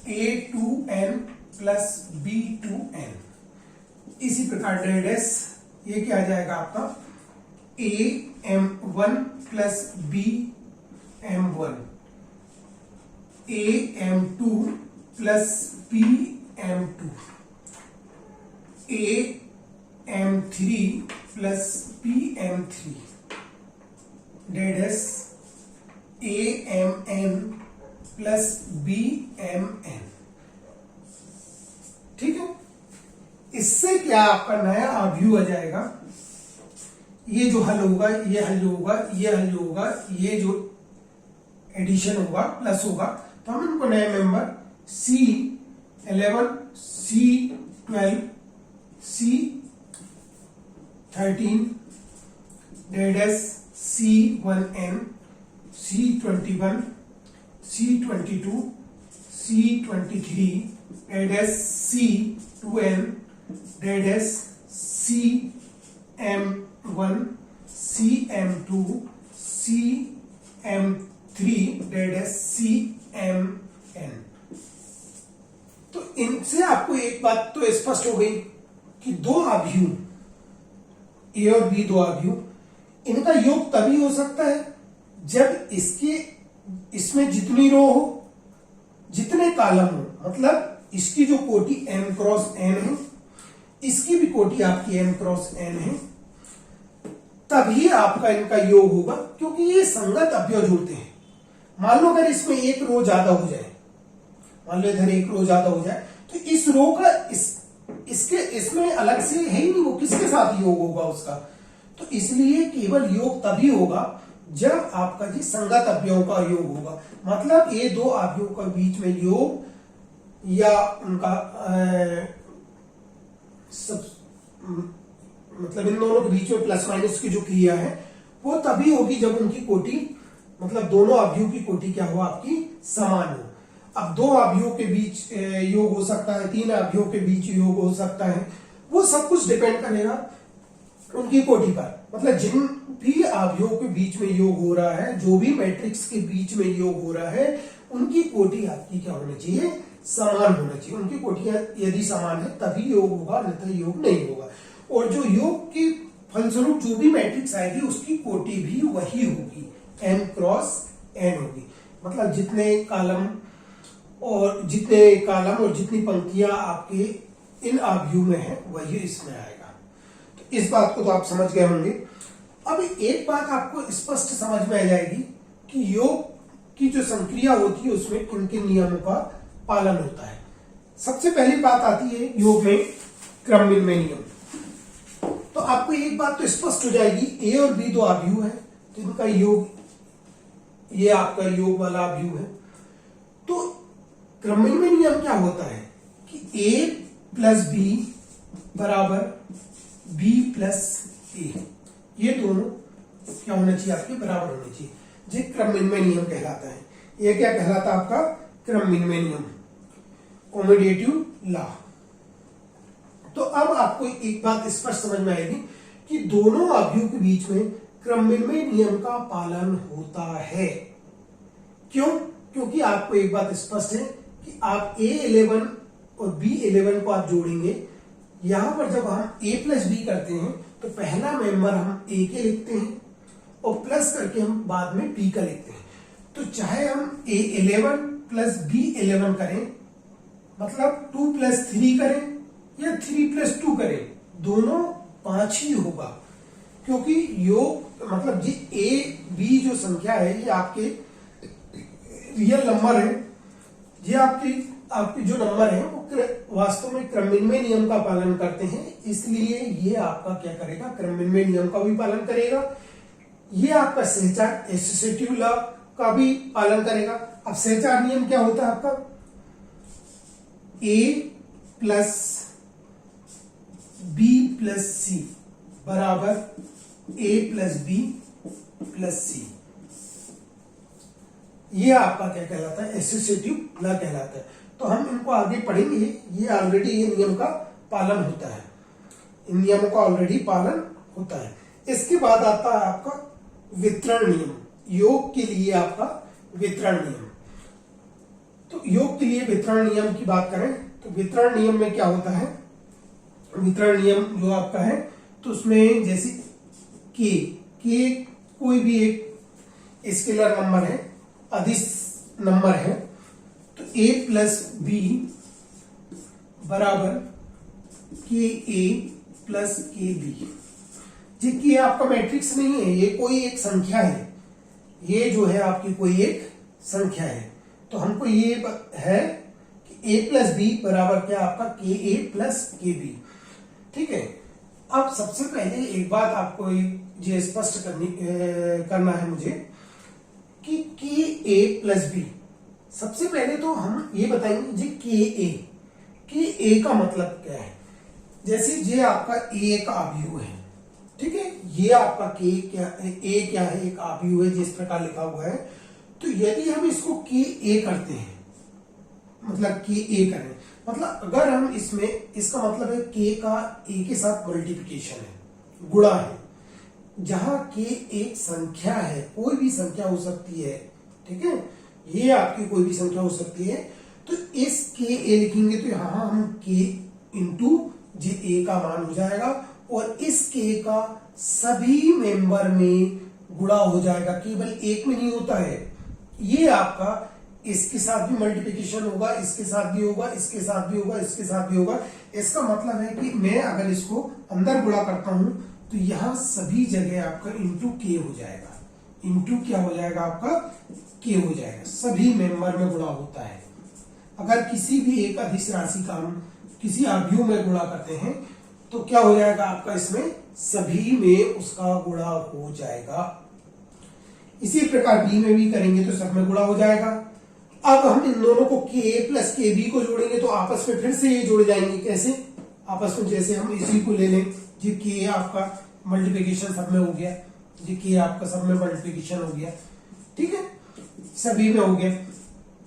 A2n plus B2n। इसी प्रकार डेट एस ये क्या आ जाएगा आपका AM1 plus BM1 AM2 plus PM2 AM3 plus PM3 dots AMN plus BMN। ठीक है, इससे क्या आपका नया अवयव आ जाएगा। ये जो हल होगा, ये हल जो होगा, ये हल जो होगा, ये जो एडिशन होगा प्लस होगा, तो हम इनको नए member C11 C12 C13 dots C1n C21 C22 C23 dots C2n dots CM1 CM2 CM3 dots CMN। तो इनसे आपको एक बात तो स्पष्ट हो गई कि दो अवयव A और B, दो अवयव, इनका योग तभी हो सकता है जब इसमें जितनी रो हो, जितने कॉलम हो, मतलब इसकी जो कोटि m क्रॉस n है, इसकी भी कोटि आपकी m क्रॉस n है, तभी आपका इनका योग होगा, क्योंकि ये संगत अवयव जुड़ते हैं। मान लो अगर इसमें एक रो ज्यादा हो जाए, मान लो इधर एक रो ज्यादा हो जाए, तो इस रो का इसमें अलग से है ही नहीं, वो किसके साथ योग होगा उसका। तो इसलिए केवल योग तभी होगा जब आपका जी संगत अवयवों का योग होगा, मतलब ये दो अवयवों का बीच में योग या उनका मतलब इन दोनों के बीच में प्लस माइनस की जो क्रिया है वो तभी होगी जब उनकी कोटि, मतलब दोनों अवयवों की कोटि क्या हो, आपकी समान हो। अब दो अवयवों के बीच योग हो सकता है, तीन अवयवों के बीच योग हो सकता है, वो सब कुछ डिपेंड करेगा उनकी कोटि पर। मतलब जिन भी अवयवों के बीच में योग हो रहा है, जो भी मैट्रिक्स के बीच में योग हो रहा है, उनकी कोटि आपकी क्या होनी चाहिए, समान होना चाहिए। उनकी कोटियां यदि समान है तभी योग होगा, अन्यथा योग नहीं होगा। और जो योग के फलस्वरूप जो भी मैट्रिक्स आएगी उसकी कोटि भी वही होगी, m क्रॉस n होगी। मतलब जितने कॉलम और जितनी पंक्तियां आपके इन अवयव में है वही इसमें आएगा। तो इस बात को तो आप समझ गए होंगे। अब एक बात आपको स्पष्ट समझ में आ जाएगी कि योग की जो संक्रिया होती है उसमें इनके नियमों का पालन होता है। सबसे पहली बात आती है योग में क्रम विनिमय नियम। तो आपको एक बात तो स्पष्ट हो जाएगी, ए और बी दो अवयव है, तो इनका योग, ये आपका योग वाला अवयव है। तो क्रम विनिमय नियम क्या होता है कि ए प्लस बी बराबर बी प्लस ए, ये दोनों क्या होना चाहिए, आपके बराबर होने चाहिए। ये क्रम विनिमय नियम कहलाता है। ये क्या कहलाता है, आपका क्रम विनिमय नियम, कॉम्यूटेटिव लॉ। तो अब आपको एक बात स्पष्ट समझ में आएगी कि दोनों अवयव के बीच में क्रम विनिमय नियम का पालन होता है। क्यों? क्योंकि आपको एक बात स्पष्ट है कि आप A11 और B11 को आप जोड़ेंगे, यहां पर जब हम A प्लस बी करते हैं तो पहला मेंबर हम A के लिखते हैं और प्लस करके हम बाद में B का लिखते हैं। तो चाहे हम A11 प्लस B11 करें, मतलब 2 प्लस 3 करें या 3 प्लस 2 करें, दोनों 5 ही होगा। क्योंकि योग मतलब जी A B जो संख्या है ये आपके रियल नंबर है, ये आपकी आपके जो नंबर है वो वास्तव में क्रमविनिमय नियम का पालन करते हैं, इसलिए ये आपका क्या करेगा, क्रमविनिमय नियम का भी पालन करेगा। ये आपका सहचार एसोसिएटिव लॉ का भी पालन करेगा। अब सहचार नियम क्या होता है आपका, ए प्लस बी प्लस सी बराबर ए प्लस बी प्लस सी, ये आपका क्या कहलाता है, एसोसिएटिव लॉ कहलाता है। तो हम इनको आगे पढ़ेंगे, ये ऑलरेडी ये नियम का पालन होता है, इन नियमों का ऑलरेडी पालन होता है। इसके बाद आता है आपका वितरण नियम, योग के लिए आपका वितरण नियम। तो योग के लिए वितरण नियम की बात करें तो वितरण नियम में क्या होता है, वितरण नियम जो आपका है तो उसमें जैसे के कोई भी एक स्केलर नंबर है, अदिश नंबर है, तो a प्लस बी बराबर के ए प्लस के बी। ये आपका मैट्रिक्स नहीं है, ये कोई एक संख्या है, ये जो है आपकी कोई एक संख्या है। तो हमको ये है कि a प्लस बी बराबर क्या आपका के ए प्लस के बी। ठीक है, अब सबसे पहले एक बात आपको ये स्पष्ट करना है मुझे कि के ए प्लस बी, सबसे पहले तो हम ये बताएंगे जी के ए का मतलब क्या है। जैसे ये आपका ए का अवयव है, ठीक है, ये आपका के क्या ए क्या है, एक अवयव है जिस प्रकार लिखा हुआ है। तो यदि हम इसको के ए करते हैं, मतलब के ए करें, मतलब अगर हम इसमें, इसका मतलब है के का ए के साथ मल्टीप्लिकेशन है, गुणा है, जहां के एक संख्या है, कोई भी संख्या हो सकती है, ठीक है, ये आपकी कोई भी संख्या हो सकती है। तो इस के ए लिखेंगे तो यहां हम के इंटू जे ए का मान हो जाएगा और इस के का सभी मेंबर में गुणा हो जाएगा, केवल एक में नहीं होता है। ये आपका इसके साथ भी मल्टीप्लिकेशन होगा, इसके साथ भी होगा, इसके साथ भी होगा, इसके साथ भी होगा। इसका मतलब है कि मैं अगर इसको अंदर गुणा करता हूं तो यहां सभी जगह आपका इंटू के हो जाएगा, इंटू क्या हो जाएगा आपका के हो जाएगा, सभी मेंबर में गुणा होता है। अगर किसी भी एक अदिश राशि का हम किसी अवयव में गुणा करते हैं तो क्या हो जाएगा आपका, इसमें सभी में उसका गुणा हो जाएगा। इसी प्रकार बी में भी करेंगे तो सब में गुणा हो जाएगा। अब हम इन दोनों को के ए प्लस के बी को जोड़ेंगे तो आपस में फिर से ये जुड़ जाएंगे। कैसे, आपस में जैसे हम इसी को ले लें, जी के आपका मल्टीप्लिकेशन सब में हो गया, जी के आपका सब में मल्टीप्लिकेशन हो गया, ठीक है, सभी में हो गया,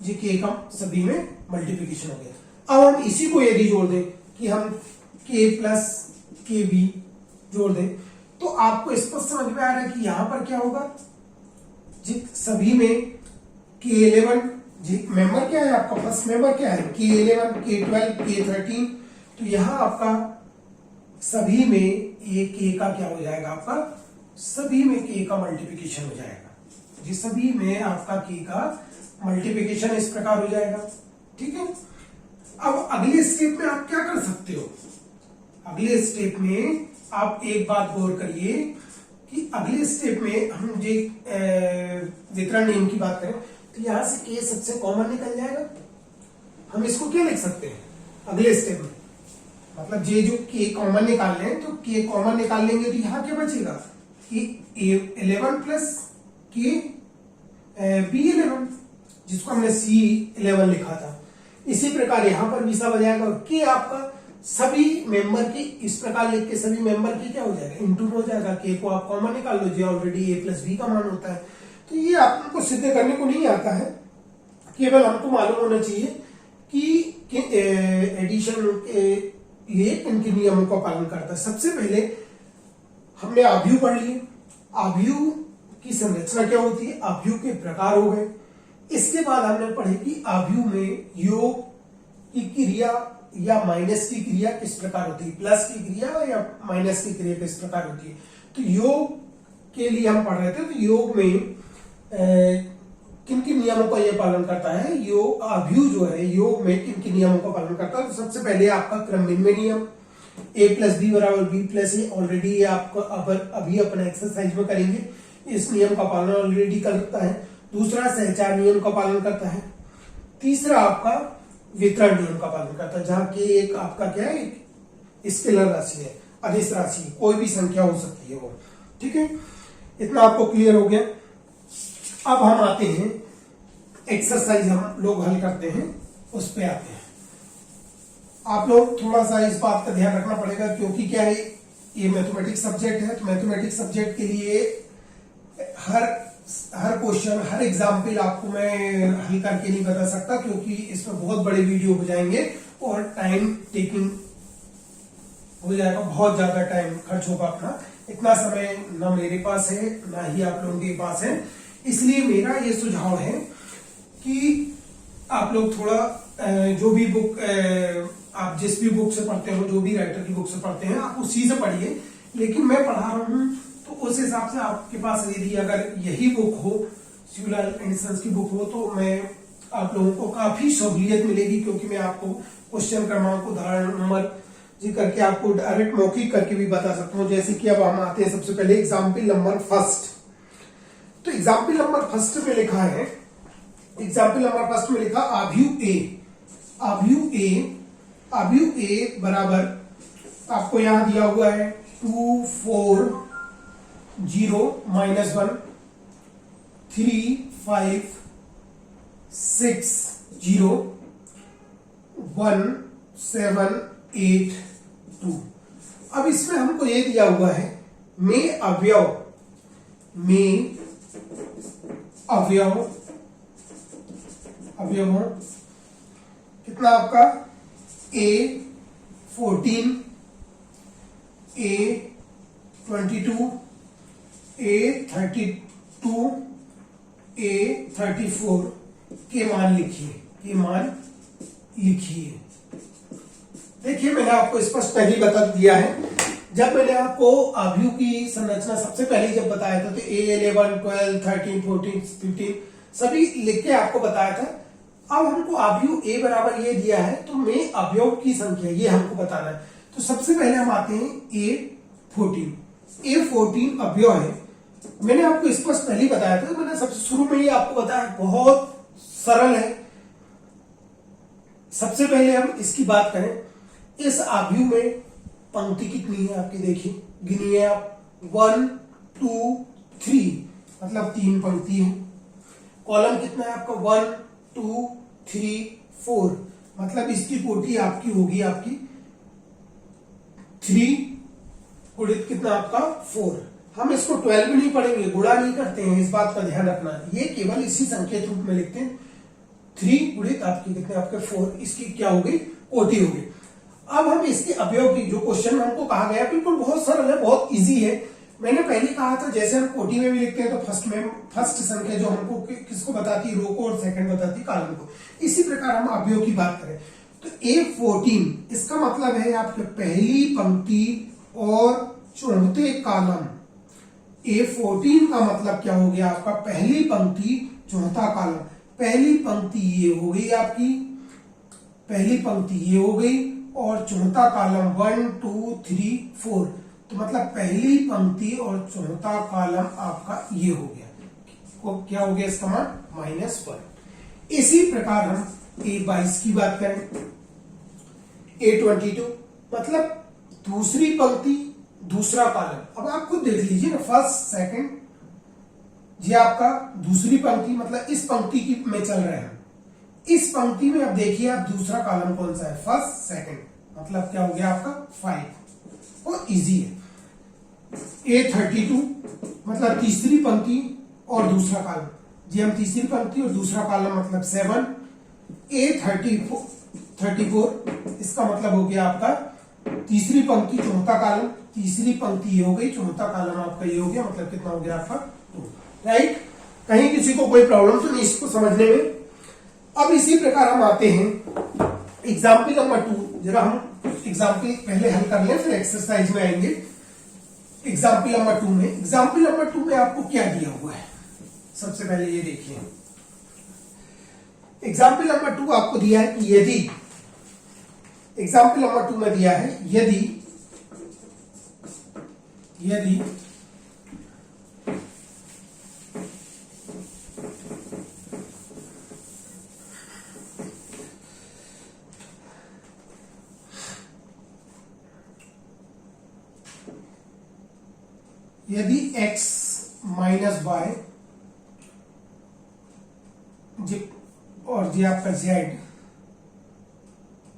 जी के का सभी में मल्टीप्लिकेशन हो गया। अब हम इसी को यदि जोड़ दें कि हम के प्लस के बी जोड़ दें तो आपको स्पष्ट समझ में आ रहा है कि यहां पर क्या होगा, जी सभी में के 11, जी मेंबर क्या है आपका, फर्स्ट मेंबर क्या है, के 11, के 12, के 13। तो यहां आपका सभी में एक के का क्या हो जाएगा, आपका सभी में के का मल्टीप्लिकेशन हो जाएगा, जी सभी में आपका के का मल्टीप्लिकेशन इस प्रकार हो जाएगा। ठीक है, अब अगले स्टेप में आप क्या कर सकते हो, अगले स्टेप में आप एक बात गौर करिए कि अगले स्टेप में हम जो वितरण नियम की बात करें तो यहां से के सबसे कॉमन निकल जाएगा। हम इसको क्या लिख सकते हैं अगले स्टेप में, मतलब ये जो के कॉमन निकाल लें तो के कॉमन निकाल लेंगे तो यहां क्या बचेगा, कि 11 प्लस के बी 11, जिसको हमने सी 11 लिखा था। इसी प्रकार यहां पर भी सब आ जाएगा, के आपका सभी मेंबर की इस प्रकार लिख के सभी मेंबर की क्या हो जाएगा, इंटू हो जाएगा, के को आप कॉमन निकाल लो, जो ऑलरेडी ए प्लस बी का मान होता है। तो ये आपको सिद्ध करने को नहीं आता है, केवल हमको मालूम होना चाहिए कि एडिशन के लिए किन नियमों का पालन करता है। सबसे पहले हमने अवयव पढ़ लिए, अवयव की संरचना क्या होती है, अवयव के प्रकार हो गए। इसके बाद हमने पढ़े कि अवयव में योग की क्रिया या माइनस की क्रिया किस प्रकार होती है, प्लस की क्रिया या माइनस की क्रिया किस प्रकार होती है। तो योग के लिए हम पढ़ रहे थे, तो योग में किन किन नियमों का यह पालन करता है, योग अवयव जो है योग में किन किन नियमों का पालन करता है। तो सबसे पहले आपका क्रमविनिमय नियम, ए प्लस बी बराबर बी प्लस ए, ऑलरेडी आपको अभी अपने एक्सरसाइज में करेंगे, इस नियम का पालन ऑलरेडी करता है। दूसरा सहचार नियम का पालन करता है। तीसरा आपका वितरण नियम का पालन करता है, जहां के एक आपका क्या है, एक स्केलर राशि है, अदिश राशि, कोई भी संख्या हो सकती है वो। ठीक है, इतना आपको क्लियर हो गया। अब हम आते हैं एक्सरसाइज, हम लोग हल करते हैं, उस पे आते हैं। आप लोग थोड़ा सा इस बात का ध्यान रखना पड़ेगा, क्योंकि क्या है, ये मैथमेटिक्स सब्जेक्ट है, तो मैथमेटिक्स सब्जेक्ट के लिए हर क्वेश्चन, हर एग्जाम्पल आपको मैं हल करके नहीं बता सकता, क्योंकि इसमें बहुत बड़े वीडियो हो जाएंगे और टाइम टेकिंग हो जाएगा, बहुत ज्यादा टाइम खर्च होगा अपना। इतना समय ना मेरे पास है, ना ही आप लोगों के पास है। इसलिए मेरा ये सुझाव है कि आप लोग थोड़ा जो भी बुक आप जिस भी बुक से पढ़ते हो, जो भी राइटर की बुक से पढ़ते हैं, आप उसी से पढ़िए। लेकिन मैं पढ़ा रहा हूं तो उस हिसाब से आपके पास यदि अगर यही बुक हो, शिवलाल एडिशंस की बुक हो, तो मैं आप लोगों को काफी सहूलियत मिलेगी, क्योंकि मैं आपको क्वेश्चन क्रमांक, उदाहरण नंबर जी करके आपको डायरेक्ट मौखिक करके भी बता सकता हूं। जैसे कि अब हम आते हैं सबसे पहले एग्जाम्पल नंबर फर्स्ट। तो एग्जाम्पल नंबर फर्स्ट में लिखा है, एग्जाम्पल नंबर फर्स्ट में लिखा आव्यू ए बराबर आपको यहां दिया हुआ है 2 4 0 -1 3 5 6 0 1 7 8 2। अब इसमें हमको ये दिया हुआ है में अवयवों कितना आपका A14 A22 A32 A34 के मान लिखिए। देखिए, मैंने आपको स्पष्ट पहले बता दिया है। जब मैंने आपको आव्यूह की संरचना सबसे पहले जब बताया था, तो A11 12 13 14 15 सभी लिख के आपको बताया था। अब हमको आव्यूह A बराबर ये दिया है, तो में अवयव की संख्या ये हमको बताना है। तो सबसे पहले हम आते हैं A14 अवयव है। मैंने आपको स्पष्ट पहले बताया था, मैंने सबसे शुरू में ही आपको बताया, बहुत सरल है। सबसे पहले हम इसकी बात करें, इस आव्यूह में पंक्ति कितनी है आपकी, देखिए, गिनिए आप, 1 2 3, मतलब 3 पंक्ति है। कॉलम कितना है आपका, 1 2 3 4, मतलब इसकी कोटि आपकी होगी आपकी 3 गुणित कितना आपका 4। हम इसको 12 नहीं पढ़ेंगे, गुणा नहीं करते हैं, इस बात का ध्यान रखना। ये केवल इसी संकेत रूप में लिखते हैं, 3 गुणित आपकी कितने आपके 4, इसकी क्या होगी, कोटि होगी। अब हम इसके अवयव की, जो क्वेश्चन हमको कहा गया, बिल्कुल बहुत सरल है, बहुत इजी है। मैंने पहले कहा था, जैसे हम कोटि में भी लिखते हैं, तो फर्स्ट संख्या जो हमको किसको बताती है, रो को, और सेकंड बताती है कॉलम को। इसी प्रकार हम अवयव की बात करें तो A14 इसका मतलब है आपके पहली पंक्ति और चौथे कॉलम। A14 का मतलब क्या हो गया आपका, पहली पंक्ति चौथा कॉलम। पहली पंक्ति ये हो गई आपकी, पहली पंक्ति ये हो गई, और चौथा कॉलम 1 2 3 4, तो मतलब पहली पंक्ति और चौथा कॉलम आपका ये हो गया। क्या हो गया इसका मान, -1। इसी प्रकार हम A22 की बात करें, A22 मतलब दूसरी पंक्ति दूसरा कॉलम। अब आप खुद देख लीजिए ना, फर्स्ट सेकंड, ये आपका दूसरी पंक्ति, मतलब इस पंक्ति की में चल रहे हैं। इस पंक्ति में अब देखिए आप, दूसरा कॉलम कौन सा है, फर्स्ट सेकंड, मतलब क्या हो गया आपका 5, और इजी है। A32 मतलब तीसरी पंक्ति और दूसरा कॉलम, जी हम तीसरी पंक्ति और दूसरा कॉलम मतलब 7। A34 इसका मतलब हो गया आपका तीसरी पंक्ति चौथा कॉलम, तीसरी पंक्ति ये हो गई, चौथा कॉलम आपका ये हो गया, मतलब कितना हो गया आपका 2, राइट। कहीं किसी को कोई प्रॉब्लम तो नहीं इसको समझने में। अब इसी प्रकार हम आते हैं एग्जाम्पल नंबर 2। जरा हम एग्जाम्पल पहले हल कर लें, फिर एक्सरसाइज में आएंगे। एग्जाम्पल नंबर 2 में, एग्जाम्पल नंबर 2 में आपको क्या दिया हुआ है, सबसे पहले ये देखिए। एग्जाम्पल नंबर 2 आपको दिया है कि यदि, एग्जाम्पल नंबर 2 में दिया है यदि यदि x माइनस वाई और ये आपका z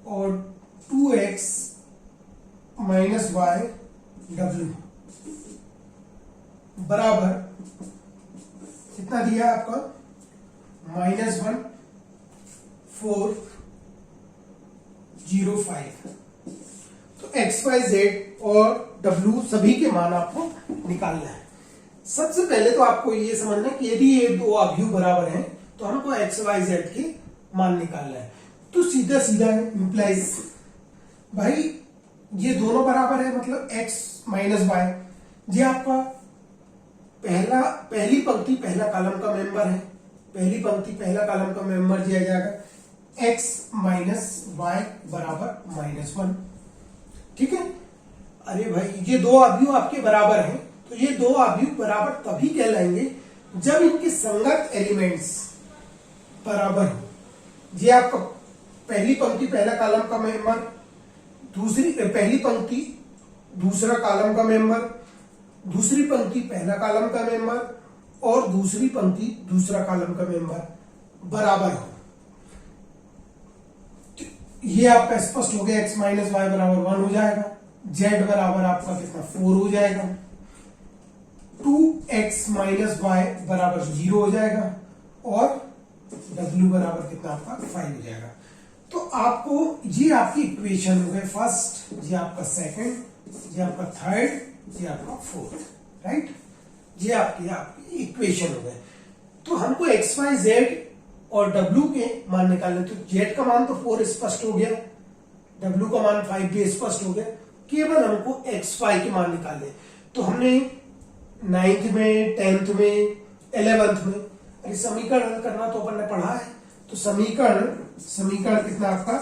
और 2x माइनस वाई डब्ल्यू बराबर कितना दिया आपका -1,405। तो एक्स वाई जेड और डब्ल्यू सभी के मान आपको निकालना है। सबसे पहले तो आपको ये समझना है कि यदि ये दो अवयव बराबर हैं तो हमको एक्स वाई जेड के मान निकालना है। तो सीधा सीधा इंप्लाइज भाई ये दोनों बराबर है, मतलब x माइनस वाई, ये आपका पहली पंक्ति पहला कॉलम का मेंबर है, पहली पंक्ति पहला कॉलम का मेंबर दिया जाएगा x माइनस वाई बराबर -1। ठीक है। अरे भाई ये दो अवयव आपके बराबर हैं, तो ये दो अवयव बराबर तभी कहलाएंगे जब इनके संगत एलिमेंट्स बराबर हो। ये आपका पहली पंक्ति पहला कॉलम का मेंबर, पहली पंक्ति दूसरा कॉलम का मेंबर, दूसरी पंक्ति पहला कॉलम का मेंबर और दूसरी पंक्ति दूसरा कॉलम का मेंबर बराबर हो। ये आपका स्पष्ट हो गया, x माइनस वाई बराबर 1 हो जाएगा, z बराबर आपका कितना 4 हो जाएगा, 2x माइनस वाई बराबर 0 हो जाएगा और w बराबर कितना आपका 5 हो जाएगा। तो आपको ये आपकी इक्वेशन हो गए फर्स्ट, ये आपका सेकंड, ये आपका थर्ड, ये आपका फोर्थ, राइट। ये आपकी इक्वेशन हो गए। तो हमको एक्स वाई जेड और डब्ल्यू के मान निकालने, तो जेड का मान तो 4 स्पष्ट हो गया, डब्ल्यू का मान 5 भी स्पष्ट हो गया, केवल हमको एक्स वाई के मान निकालने। तो हमने 9th में 10th में 11th में अरे समीकरण हल करना तो अपन ने पढ़ा है। तो समीकरण कितना आपका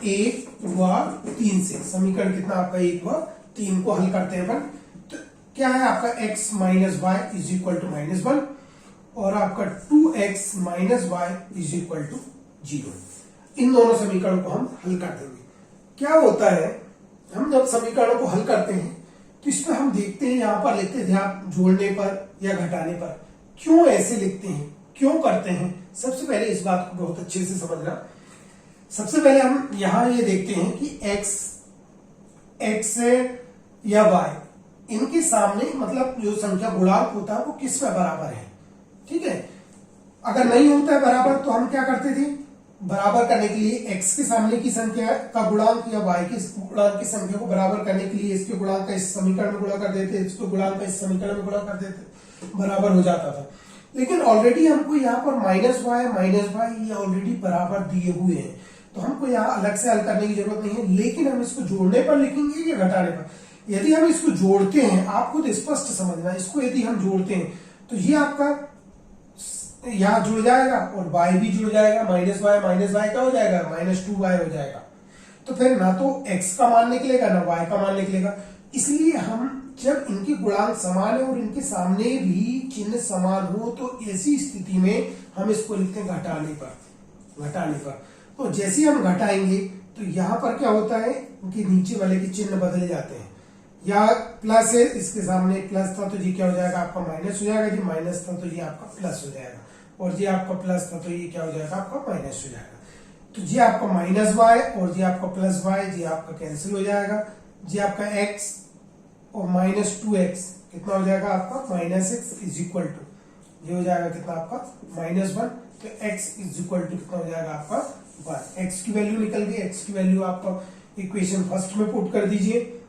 1 व 3 से, समीकरण कितना आपका 1 व 3 को हल करते हैं अपन। तो क्या है आपका x minus y is equal to -1 और आपका 2x minus y is equal to 0। इन दोनों समीकरणों को हम हल कर देंगे। क्या होता है, हम जब समीकरणों को हल करते हैं तो इसमें हम देखते हैं, यहां पर लिखते हैं ध्यान जोड़ने पर या घटाने पर, क्यों ऐसे लिखते हैं, क्यों करते हैं। सबसे पहले इस बात को बहुत अच्छे से समझना। सबसे पहले हम यहां ये देखते हैं कि x या y इनके सामने मतलब जो संख्या गुणांक होता है वो किस में बराबर है। ठीक है। अगर नहीं होता है बराबर तो हम क्या करते थे, बराबर करने के लिए x के सामने की संख्या का गुणांक या y के गुणांक की संख्या को बराबर करने के लिए इसके गुणांक का इस समीकरण में गुणा कर देते, इसके गुणांक का इस समीकरण में गुणा कर देते, बराबर हो जाता था। लेकिन ऑलरेडी हमको यहाँ पर माइनस वाई ये ऑलरेडी बराबर दिए हुए हैं, तो हमको यहाँ अलग से हल करने की जरूरत नहीं है। लेकिन हम इसको जोड़ने पर लिखेंगे या घटाने पर। यदि हम इसको जोड़ते हैं, आप खुद स्पष्ट समझना, इसको यदि हम जोड़ते हैं तो ये आपका यहाँ जुड़ जाएगा और y भी जुड़ जाएगा, माइनस वाई क्या हो जाएगा, -2y हो जाएगा। तो फिर ना तो x का मान निकलेगा ना y का मान निकलेगा। इसलिए हम जब इनके गुणांक समान है और इनके सामने भी चिन्ह समान हो तो ऐसी स्थिति में हम इसको लिखते हैं घटाने पर। तो जैसे हम घटाएंगे तो यहाँ पर क्या होता है, इनके नीचे वाले के चिन्ह बदल जाते हैं। या प्लस है, इसके सामने प्लस था तो ये क्या हो जाएगा आपका माइनस हो जाएगा, ये माइनस था तो ये आपका प्लस हो जाएगा, और ये आपका प्लस था तो ये क्या हो जाएगा आपका माइनस हो जाएगा। तो ये आपका माइनस वाई और ये आपका प्लस वाई, ये आपका कैंसिल हो जाएगा। ये आपका x और -2x कितना हो जाएगा आपका -x इज इक्वल टू, ये हो जाएगा कितना आपका -1। तो x इज इक्वल टू कितना हो जाएगा आपका 1। x की वैल्यू निकल गई, x की वैल्यू आपका इक्वेशन फर्स्ट में पुट कर दीजिए,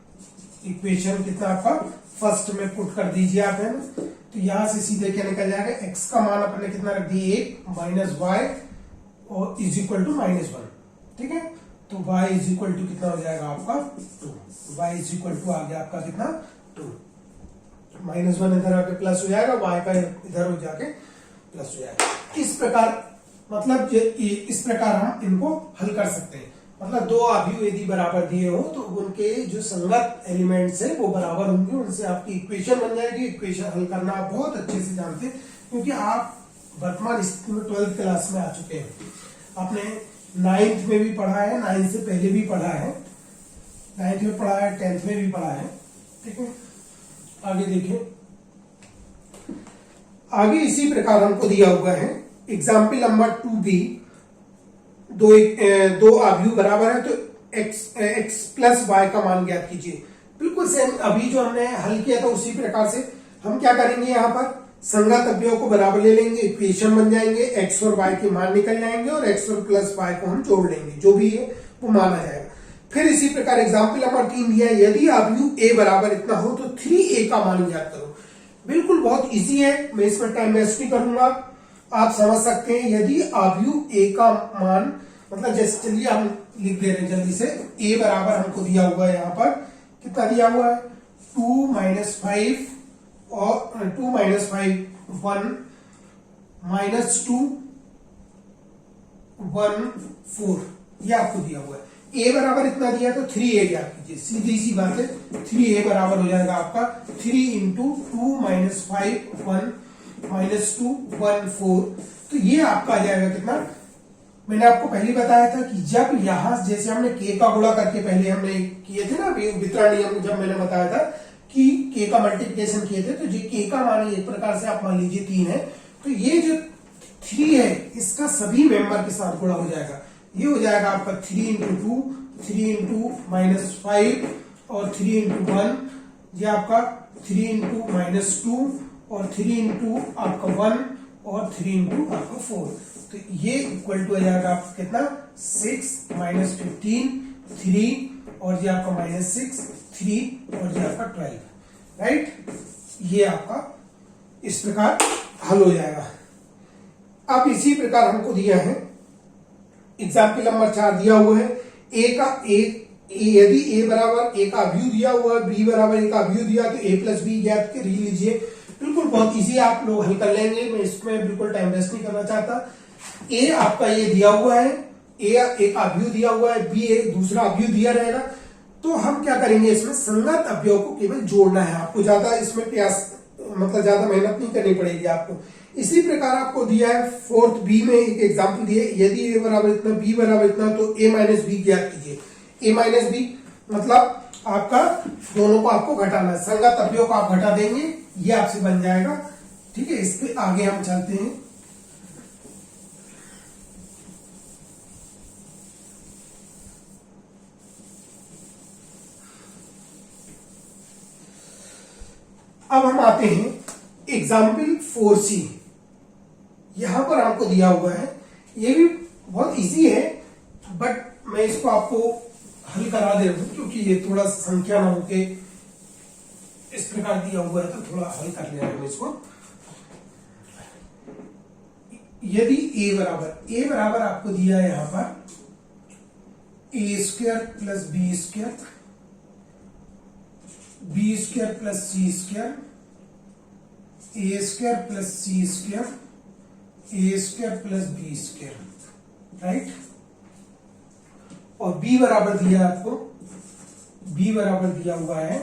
इक्वेशन कितना आपका फर्स्ट में पुट कर दीजिए आप, है ना। तो यहां से सीधे क्या निकल जाएगा, x का मान अपने कितना रख दिए 1 माइनस वाई और इज इक्वल टू -1। ठीक है। तो y इज इक्वल टू कितना हो जाएगा आपका 2, y इज इक्वल टू आ गया आपका कितना 2, -1 इधर आके प्लस हो जाएगा, y का इधर हो जाके प्लस हो जाएगा। इस प्रकार मतलब इस प्रकार हम इनको हल कर सकते हैं। मतलब दो अवयव यदि बराबर दिए हो तो उनके जो संगत एलिमेंट्स है वो बराबर होंगे, उनसे आपकी इक्वेशन बन जाएगी। इक्वेशन हल करना आप बहुत अच्छे से जानते हैं क्योंकि आप वर्तमान स्थिति में 12th क्लास में आ चुके हैं। आपने 9th में भी पढ़ा है, 9th से पहले भी पढ़ा है, 9th में पढ़ा है, 10th में भी पढ़ा है। ठीक है। आगे देखें, आगे इसी प्रकार हमको दिया हुआ है एग्जाम्पल नंबर 2b, दो आव्यूह बराबर है तो x प्लस वाई का मान ज्ञात कीजिए। बिल्कुल सेम अभी जो हमने हल किया था उसी प्रकार से हम क्या करेंगे, यहाँ पर संगत अवयव को बराबर ले लेंगे, इक्वेशन बन जाएंगे, x और y के मान निकल जाएंगे और x और प्लस y को हम जोड़ लेंगे, जो भी है वो माना जाएगा। फिर इसी प्रकार एग्जाम्पल नंबर 3 दिया है, यदि आव्यूह a बराबर इतना हो तो 3a का मान ज्ञात करो। बिल्कुल बहुत इजी है, मैं इसमें टाइम वेस्ट नहीं करूंगा, आप समझ सकते हैं। यदि आव्यूह a का मान, मतलब जैसे चलिए हम लिख दे रहे हैं जल्दी से, a बराबर हमको दिया हुआ है, यहाँ पर कितना दिया हुआ है 2 - 5 और 2 - 5 1 -2 1 4, ये आपको दिया हुआ है। a बराबर इतना दिया तो 3a ज्ञात कीजिए, सीधी सी बात है। 3a बराबर हो जाएगा आपका 3 × 2 - 5 1 -2 1 4, तो ये आपका आ जाएगा कितना। मैंने आपको पहले बताया था कि जब यहां जैसे हमने k का गुणा करके पहले हमने किए थे ना वितरण नियम, जब मैंने बताया था कि k का मल्टीप्लिकेशन किए थे, तो जो k का मान एक प्रकार से आप मान लीजिए 3 है, तो ये जो 3 है इसका सभी मेंबर के साथ गुणा हो जाएगा। ये हो जाएगा आपका 3 × 2 3 × -5 और 3 × 1, ये आपका 3 × -2 और 3 × आपका 1 और 3 × आपका 4, तो ये इक्वल टू आ जाएगा आपका कितना 6 - 15 3 और ये आपका -6 3 और ये आपका 12, राइट। ये आपका इस प्रकार हल हो जाएगा। अब इसी प्रकार हमको दिया है एग्जाम्पल नंबर 4 दिया हुआ है, यदि a बराबर a का अवयव दिया हुआ है, b बराबर a का अवयव दिया तो a प्लस b ज्ञात कर लीजिए। बिल्कुल बहुत इजी, आप लोग हल कर लेंगे, मैं इसमें बिल्कुल टाइम वेस्ट नहीं करना चाहता। a आपका ये दिया हुआ है, a एक अवयव दिया हुआ है, b एक दूसरा अवयव दिया रहेगा, तो हम क्या करेंगे इसमें संगत अवयव को केवल जोड़ना है। आपको ज्यादा इसमें प्रयास, मतलब ज्यादा मेहनत नहीं करनी पड़ेगी आपको। इसी प्रकार आपको दिया है 4th b में एक एग्जाम्पल दिया है, यदि a बराबर इतना b बराबर इतना तो a - b ज्ञात कीजिए। a - b मतलब आपका दोनों को आपको घटाना है, संगत अवयव को आप घटा देंगे, ये आपसे बन जाएगा। ठीक है, इसके आगे हम चलते हैं। अब हम आते हैं एग्जाम्पल 4c, यहां पर आपको दिया हुआ है, ये भी बहुत इजी है, बट मैं इसको आपको हल करा दे रहा हूं क्योंकि ये थोड़ा संख्या ना होके इस प्रकार दिया हुआ है, तो थोड़ा हल कर ले रहा हूं इसको। यदि a बराबर आपको दिया है यहां पर a² + b² b² + c² a² + c² a² + b², right. और b बराबर दिया है आपको, b बराबर दिया हुआ है,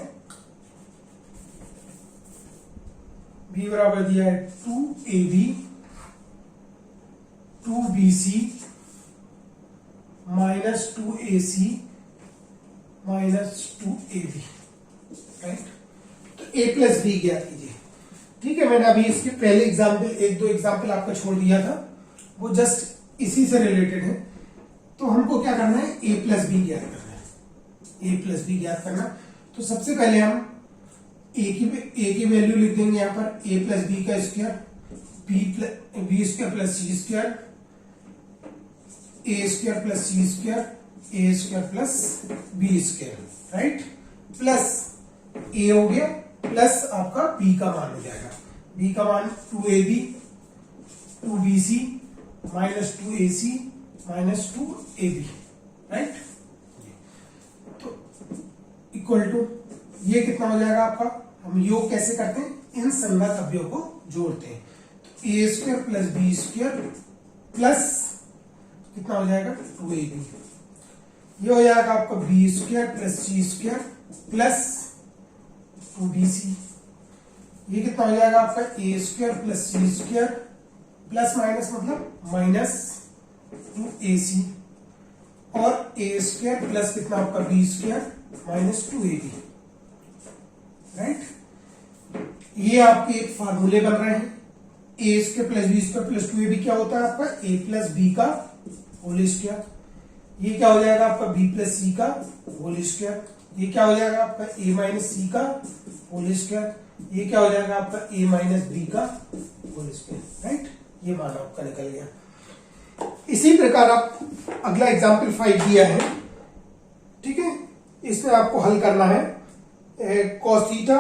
b बराबर दिया है 2ab 2bc -2ac -2ab, right. तो a प्लस b ज्ञात कीजिए। ठीक है, मैंने अभी इसके पहले एग्जाम्पल 1-2 एग्जाम्पल आपको छोड़ दिया था, वो जस्ट इसी से रिलेटेड है। तो हमको क्या करना है, a प्लस b ज्ञात करना है, a प्लस b ज्ञात करना। तो सबसे पहले हम a की वैल्यू लिख देंगे यहाँ पर, a प्लस b का square b² + c² a² + c² a² + b², right. Plus a हो गया, प्लस आपका b का मान हो जाएगा, b का मान 2ab 2bc -2ac -2ab, right. तो इक्वल टू ये कितना हो जाएगा आपका, हम योग कैसे करते हैं, इन संगत अवयव को जोड़ते हैं। तो a² + b² प्लस कितना हो जाएगा 2ab, ये हो जाएगा आपका b² + c² प्लस 2bc, ये कितना हो जाएगा आपका a² + c² प्लस माइनस मतलब -2ac और a² प्लस कितना आपका b² -2ab, राइट। ये आपके एक फार्मूले बन रहे हैं, a square plus b square plus 2ab क्या होता है आपका a प्लस बी का होल स्क्वायर। ये क्या हो जाएगा आपका b प्लस सी का होल स्क्वायर। ये क्या हो जाएगा आपका a माइनस सी का होल स्क्वायर। ये क्या हो जाएगा आपका a माइनस बी का होल स्क्वायर, राइट। ये मान आपका निकल गया। इसी प्रकार आप अगला एग्जाम्पल 5 दिया है, ठीक है। इसमें आपको हल करना है कॉस थीटा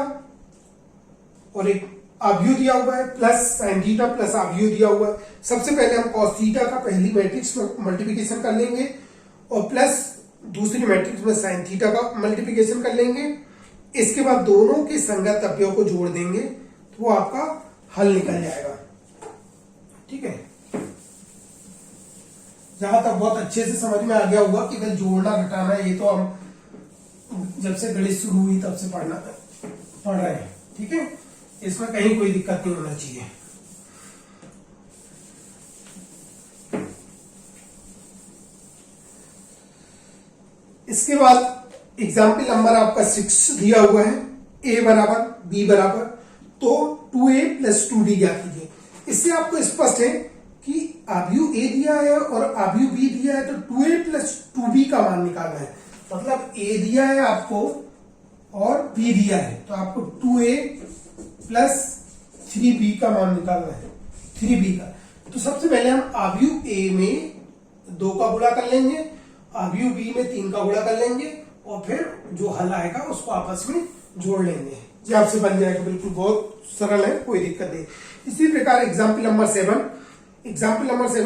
और एक आव्यूह दिया हुआ है प्लस साइन थीटा प्लस आव्यूह दिया हुआ है। सबसे पहले हम कॉस थीटा का पहली मैट्रिक्स में मल्टीप्लिकेशन कर लेंगे और प्लस दूसरी मैट्रिक्स में साइन थीटा का मल्टीप्लिकेशन कर लेंगे। इसके बाद दोनों के संगत अवयव को जोड़ देंगे तो वो आपका हल निकल जाएगा, ठीक है। जहां तक बहुत अच्छे से समझ में आ गया होगा कि भाई जोड़ना घटाना ये तो हम जब से गणित शुरू हुई तब से पढ़ रहे हैं, ठीक है। इसमें कहीं कोई दिक्कत नहीं होना चाहिए। इसके बाद एग्जाम्पल नंबर आपका 6 दिया हुआ है, a बराबर b बराबर तो 2a प्लस 2b ज्ञात कीजिए। इससे आपको स्पष्ट है कि आव्यूह a दिया है और आव्यूह b दिया है तो 2a प्लस 2b का मान निकालना है। मतलब a दिया है आपको और b दिया है तो आपको 2a प्लस 3b का मान निकालना है, 3b का। तो सबसे पहले हम आव्यूह a में 2 का गुणा कर लेंगे, आव्यूह b में 3 का गुणा कर लेंगे और फिर जो हल आएगा उसको आपस में जोड़ लेंगे। ये आपसे बन जाएगा, बिल्कुल बहुत सरल है, कोई दिक्कत नहीं। इसी प्रकार एग्जाम्पल नंबर 7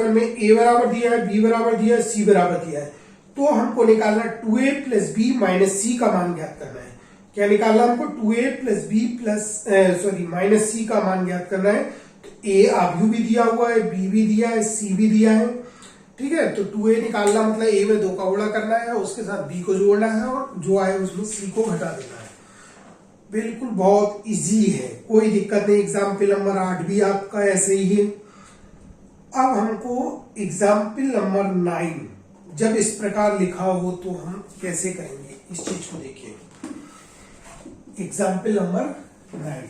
में a बराबर दिया है, b बराबर दिया है, c बराबर दिया है। तो हमको निकालना 2a plus b minus c का मान ज्ञात करना है। क्या निकालना हमको 2a plus b minus c का मान ज्ञात करना है। तो a आव्यूह भी दिया हुआ है, b भी दिया है, c भी दिया है, ठीक है। तो 2a निकालना मतलब a में 2 का गुणा करना है, उसके साथ b को जोड़ना है और जो आए उसमें c को घटा देना है। बिल्कुल बहुत इजी है, कोई दिक्कत नहीं। एग्जाम्पल नंबर 8 भी आपका ऐसे ही है। अब हमको एग्जाम्पल नंबर 9 जब इस प्रकार लिखा हो तो हम कैसे करेंगे इस चीज को देखिए। एग्जाम्पल नंबर 9,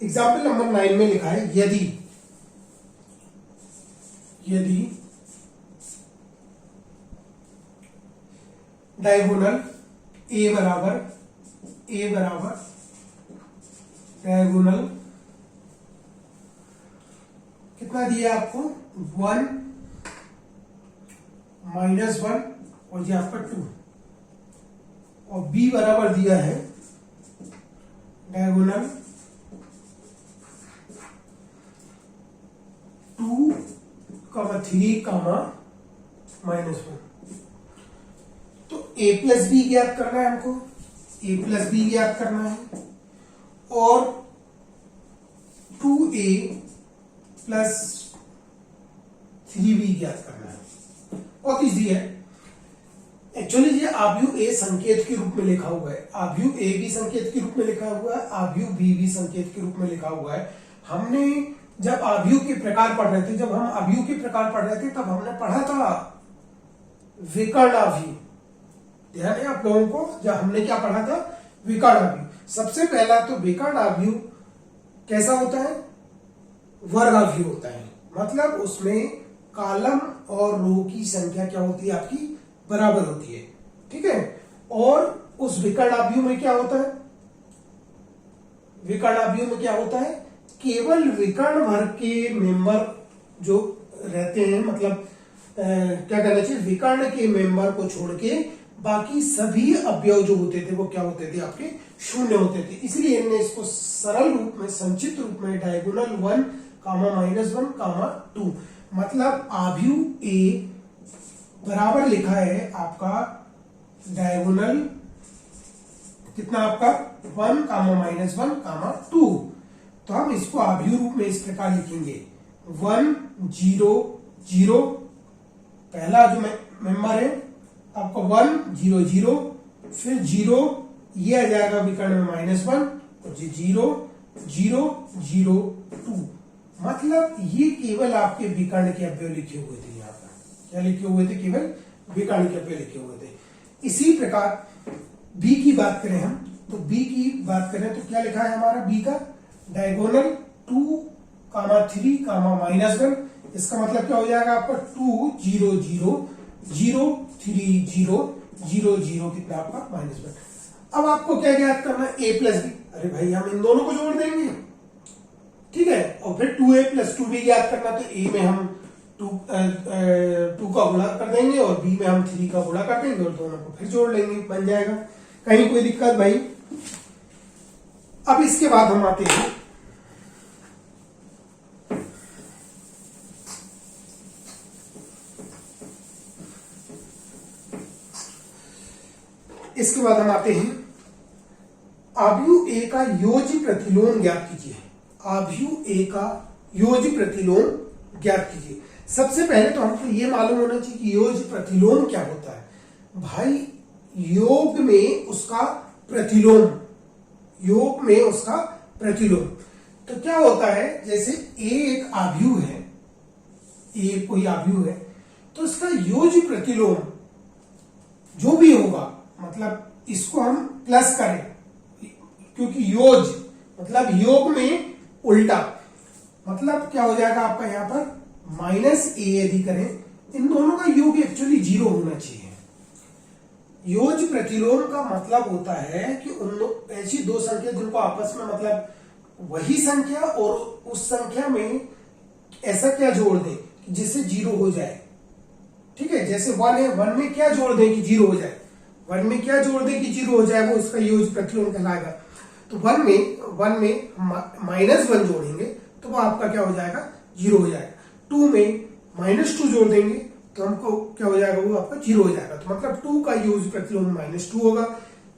एग्जाम्पल नंबर 9 में लिखा है यदि डायगोनल a बराबर डायगोनल कितना दिया आपको 1 माइनस 1 और ये आपका 2 और b बराबर दिया है डायगोनल 2, 3, माइनस 1। तो a प्लस बी ज्ञात करना है हमको, a प्लस बी ज्ञात करना है और 2a प्लस 3b ज्ञात करना है। बहुत इजी है एक्चुअली। ये आव्यूह a संकेत के रूप में लिखा हुआ है, आव्यूह a भी संकेत के रूप में लिखा हुआ है, आव्यूह b भी संकेत के रूप में लिखा हुआ है। हमने जब आव्यूह के प्रकार पढ़ रहे थे, तब हमने पढ़ा था विकर्ण आव्यूह। ध्यान है आप लोगों को, जब हमने क्या पढ़ा था विकर्ण आव्यूह। सबसे पहला तो विकर्ण आव्यूह कैसा होता है, वर्ग आव्यूह होता है। मतलब उसमें कॉलम और रो की संख्या क्या होती है आपकी बराबर होती है, ठीक है। और उस विकर्ण आव्यूह में क्या होता है, केवल विकर्ण वर्ग के मेंबर जो रहते हैं, मतलब क्या कहना चाहिए, विकर्ण के मेंबर को छोड़ के बाकी सभी अवयव जो होते थे वो क्या होते थे आपके शून्य होते थे। इसलिए हमने इसको सरल रूप में, संक्षिप्त रूप में डायगोनल 1, माइनस 1, 2 मतलब आव्यूह a बराबर लिखा है आपका डायगोनल कितना आपका 1, माइनस 1, 2। तो हम इसको आव्यूह रूप में इस प्रकार लिखेंगे 1, 0, 0 पहला जो मेंबर है आपका 1, 0, 0, फिर 0, ये आ जाएगा विकर्ण में -1 और ये 0 0 0 2। मतलब ये केवल आपके विकर्ण के अवयव लिखे हुए थे। यहाँ पर क्या लिखे हुए थे? केवल विकर्ण के अवयव लिखे हुए थे। इसी प्रकार बी की बात करें हम, तो बी की बात करें तो क्या लिखा है हमारा बी का? डायगोनल 2, 3, -1। इसका मतलब क्या हो जाएगा आपका? 2 0 0 0 3 0 0 0 कितना आपका? -1। अब आपको क्या ज्ञात करना है? a plus b. अरे भाई हम इन दोनों को जोड़ देंगे, ठीक है, और फिर 2a + 2b ज्ञात करना। तो a में हम 2 का गुणा कर देंगे और b में हम 3 का गुणा कर देंगे और दोनों को फिर जोड़ लेंगे, बन जाएगा। कहीं कोई दिक्कत भाई? अब इसके बाद हम आते हैं आव्यूह A का योज्य प्रतिलोम ज्ञात कीजिए। आव्यूह A का योज्य प्रतिलोम ज्ञात कीजिए। सबसे पहले तो हमको ये मालूम होना चाहिए कि योज्य प्रतिलोम क्या होता है। भाई योग में उसका प्रतिलोम, योग में उसका प्रतिलोम। तो क्या होता है, जैसे A एक आव्यूह है, A कोई आव्यूह है, तो उसका योज्य प्रतिलोम जो भी होगा, मतलब इसको हम प्लस करें क्योंकि योज मतलब योग में उल्टा, मतलब क्या हो जाएगा आपका यहाँ पर -a यदि करें, इन दोनों का योग एक्चुअली 0 होना चाहिए। योज प्रतिलोम का मतलब होता है कि उन ऐसी दो संख्या जिनको आपस में मतलब वही संख्या और उस संख्या में ऐसा क्या जोड़ दें कि जिससे 0 हो जाए। ठीक है, जैसे 1 है, 1 में क्या जोड़ दें कि 0 हो जाए, 1 में क्या जोड़ दें कि 0 हो जाए, वो इसका योज प्रतिलोम कहलाएगा। तो 1 में -1 जोड़ेंगे तो वो आपका क्या हो जाएगा? 0 हो जाएगा। 2 में -2 जोड़ देंगे तो हमको क्या हो जाएगा? वो आपका 0 हो जाएगा। तो मतलब 2 का यूज प्रतिलोम -2 होगा,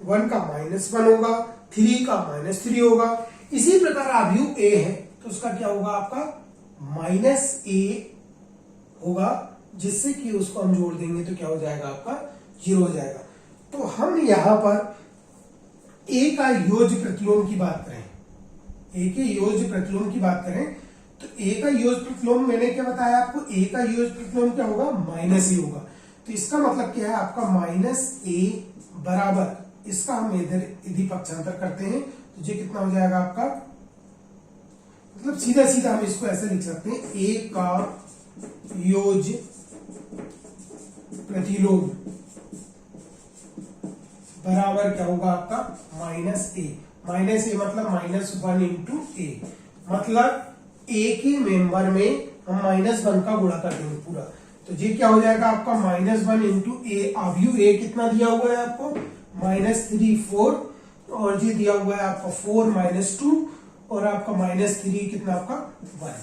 1 का -1 होगा, 3 का -3 होगा। इसी प्रकार आव्यूह A है तो उसका क्या होगा? आपका -a होगा, जिससे कि उसको हम जोड़ देंगे तो क्या हो जाएगा? आपका 0 हो जाएगा। तो हम यहां पर A का योज्य प्रतिलोम की बात करें, A के योज्य प्रतिलोम की बात करें तो A का योज्य प्रतिलोम मैंने क्या बताया आपको? A का योज्य प्रतिलोम क्या होगा? -a होगा। तो इसका मतलब क्या है आपका? -a बराबर, इसका हम इधर यदि पक्षांतर करते हैं तो ये कितना हो जाएगा आपका? मतलब सीधा सीधा हम इसको ऐसे लिख सकते हैं, A का योज्य प्रतिलोम बराबर क्या होगा आपका? -a। -a मतलब -1 इंटू a, मतलब a के मेंबर में हम -1 का गुणा कर देंगे पूरा। तो ये क्या हो जाएगा आपका? -1 इंटू a। आव्यूह A कितना दिया हुआ है आपको? -3 4, और ये दिया हुआ है आपका 4 -2, और आपका -3 कितना आपका? 1।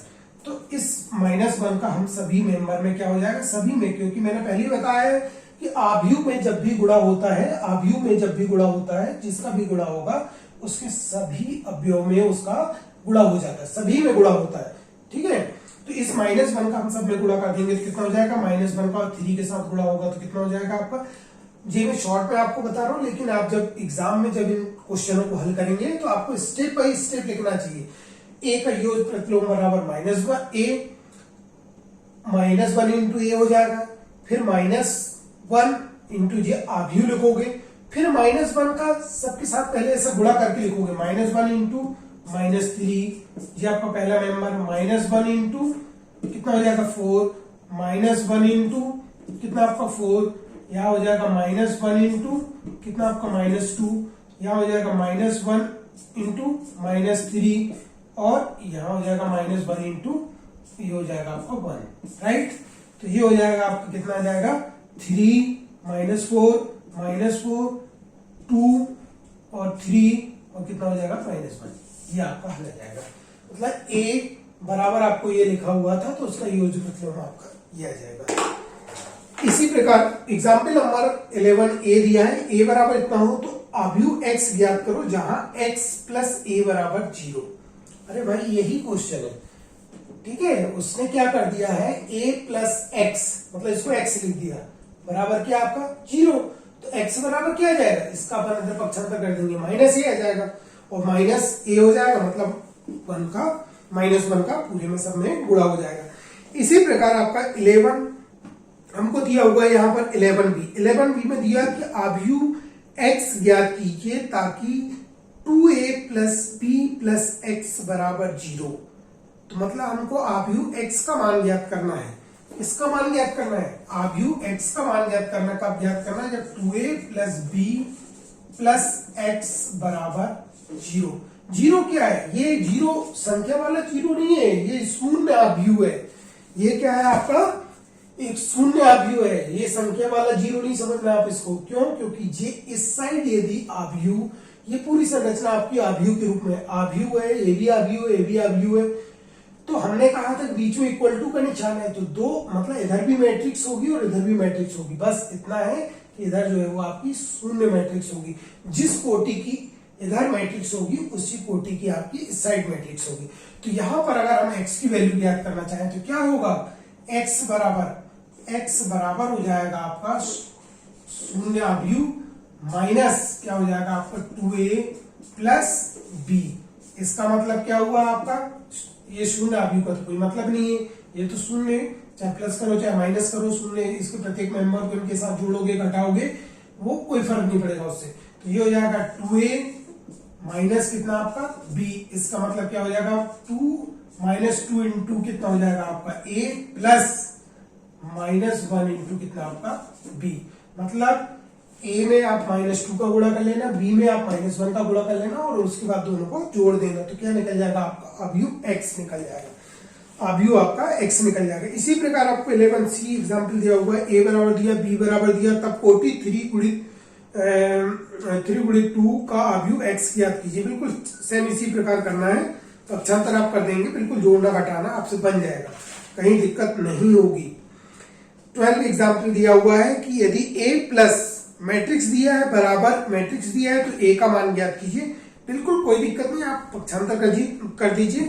तो इस -1 का हम सभी मेंबर में क्या हो जाएगा? सभी में, क्योंकि मैंने पहले ही बताया है कि आव्यूह में जब भी गुणा होता है, आव्यूह में जब भी गुणा होता है, जिसका भी गुणा होगा उसके सभी अवयव में उसका गुणा हो जाता है, सभी में गुणा होता है। ठीक है, तो इस -1 का हम सब में गुणा कर देंगे तो कितना हो जाएगा? -1 का 3 के साथ गुणा होगा तो कितना हो जाएगा आपका? ये मैं शॉर्ट में आपको बता रहा हूं, लेकिन आप जब एग्जाम में जब इन क्वेश्चनों को हल करेंगे तो आपको स्टेप बाय स्टेप लिखना चाहिए। A का योज्य प्रतिलोम बराबर -1 इंटू a हो जाएगा, फिर -1 इंटू ये आव्यूह लिखोगे, फिर -1 का सबके साथ पहले ऐसा गुणा करके लिखोगे, -1 इंटू -3, ये आपका पहला मेंबर, -1 इंटू कितना हो जाएगा? 4, -1 इंटू कितना आपका? 4, यहां हो जाएगा -1 इंटू कितना आपका? -2, यहां हो जाएगा -1 इंटू -3, और यहां हो जाएगा -1 इंटू ये हो जाएगा आपका 1, राइट। तो ये हो जाएगा आपका कितना आ जाएगा? 3 -4 2 और 3 और कितना हो जाएगा? -1। ये आपका हल आ जाएगा। मतलब A बराबर आपको ये लिखा हुआ था तो उसका योज्य प्रतिलोम आपका ये आ जाएगा। इसी प्रकार एग्जाम्पल नंबर 11 A दिया है, A बराबर इतना हो तो आव्यूह X ज्ञात करो जहां X प्लस A बराबर 0। अरे भाई यही क्वेश्चन है, ठीक है। उसने क्या कर दिया है? A प्लस X, मतलब इसको X लिख दिया, बराबर क्या आपका? 0। तो x बराबर क्या आ जाएगा, इसका अपन अंदर पक्षांतर कर देंगे, माइनस ए आ जाएगा, और माइनस ए हो जाएगा मतलब 1 का -1 का पूरे में सब में गुणा हो जाएगा। इसी प्रकार आपका 11 हमको दिया हुआ है यहाँ पर 11b में दिया कि आव्यूह x ज्ञात कीजिए ताकि 2a + b + x बराबर 0। तो मतलब हमको आव्यूह x का मान ज्ञात करना है, इसका मान ज्ञात करना है, आव्यूह x का मान ज्ञात करना, कब ज्ञात करना है, जब 2a + b + x बराबर 0। 0 क्या है, ये 0 संख्या वाला 0 नहीं है, ये शून्य आव्यूह है। ये क्या है आपका, एक शून्य आव्यूह है, ये संख्या वाला 0 नहीं समझना आप इसको। क्यों, क्योंकि ये इस साइड यदि आव्यूह, ये पूरी संरचना आपकी आव्यूह के रूप में, आव्यूह है, ये भी आव्यूह है, ये भी आव्यूह है। तो हमने कहा था बीच में इक्वल टू का निशान है, तो दो मतलब इधर भी मैट्रिक्स होगी और इधर भी मैट्रिक्स होगी, बस इतना है कि इधर जो है वो आपकी शून्य मैट्रिक्स होगी। जिस कोटि की इधर मैट्रिक्स होगी उसी कोटि की आपकी इस साइड मैट्रिक्स होगी। तो यहां पर अगर हम x की वैल्यू ज्ञात करना चाहें तो क्या होगा, x बराबर हो जाएगा आपका शून्य आव्यूह माइनस क्या हो जाएगा आपका 2a + b। इसका मतलब क्या हुआ आपका, ये शून्य आव्यूह का तो कोई मतलब नहीं है, ये तो शून्य, चाहे प्लस करो चाहे माइनस करो, शून्य इसके प्रत्येक मेंबर को इनके साथ जोड़ोगे घटाओगे वो कोई फर्क नहीं पड़ेगा उससे। तो ये हो जाएगा 2a माइनस कितना आपका b, इसका मतलब क्या हो जाएगा 2 - 2 इंटू कितना हो जाएगा आपका a प्लस -1 इंटू कितना आपका b। मतलब a में आप -2 का गुणा कर लेना, b में आप -1 का गुणा कर लेना और उसके बाद दोनों को जोड़ देना, तो क्या निकल जाएगा आपका आव्यूह x निकल जाएगा, आव्यूह आपका x निकल जाएगा। इसी प्रकार आपको 11c एग्जाम्पल दिया हुआ है, a बराबर दिया, b बराबर दिया, तब कोटि 3 × 2 का आव्यूह x ज्ञात कीजिए। बिल्कुल सेम इसी प्रकार करना है, तो पक्षांतर आप कर देंगे, बिल्कुल जोड़ना घटाना आपसे बन जाएगा, कहीं दिक्कत नहीं होगी। 12 एग्जाम्पल दिया हुआ है कि यदि a प्लस मैट्रिक्स दिया है बराबर मैट्रिक्स दिया है तो a का मान ज्ञात कीजिए। बिल्कुल कोई दिक्कत नहीं, आप पक्षांतर कर दीजिए,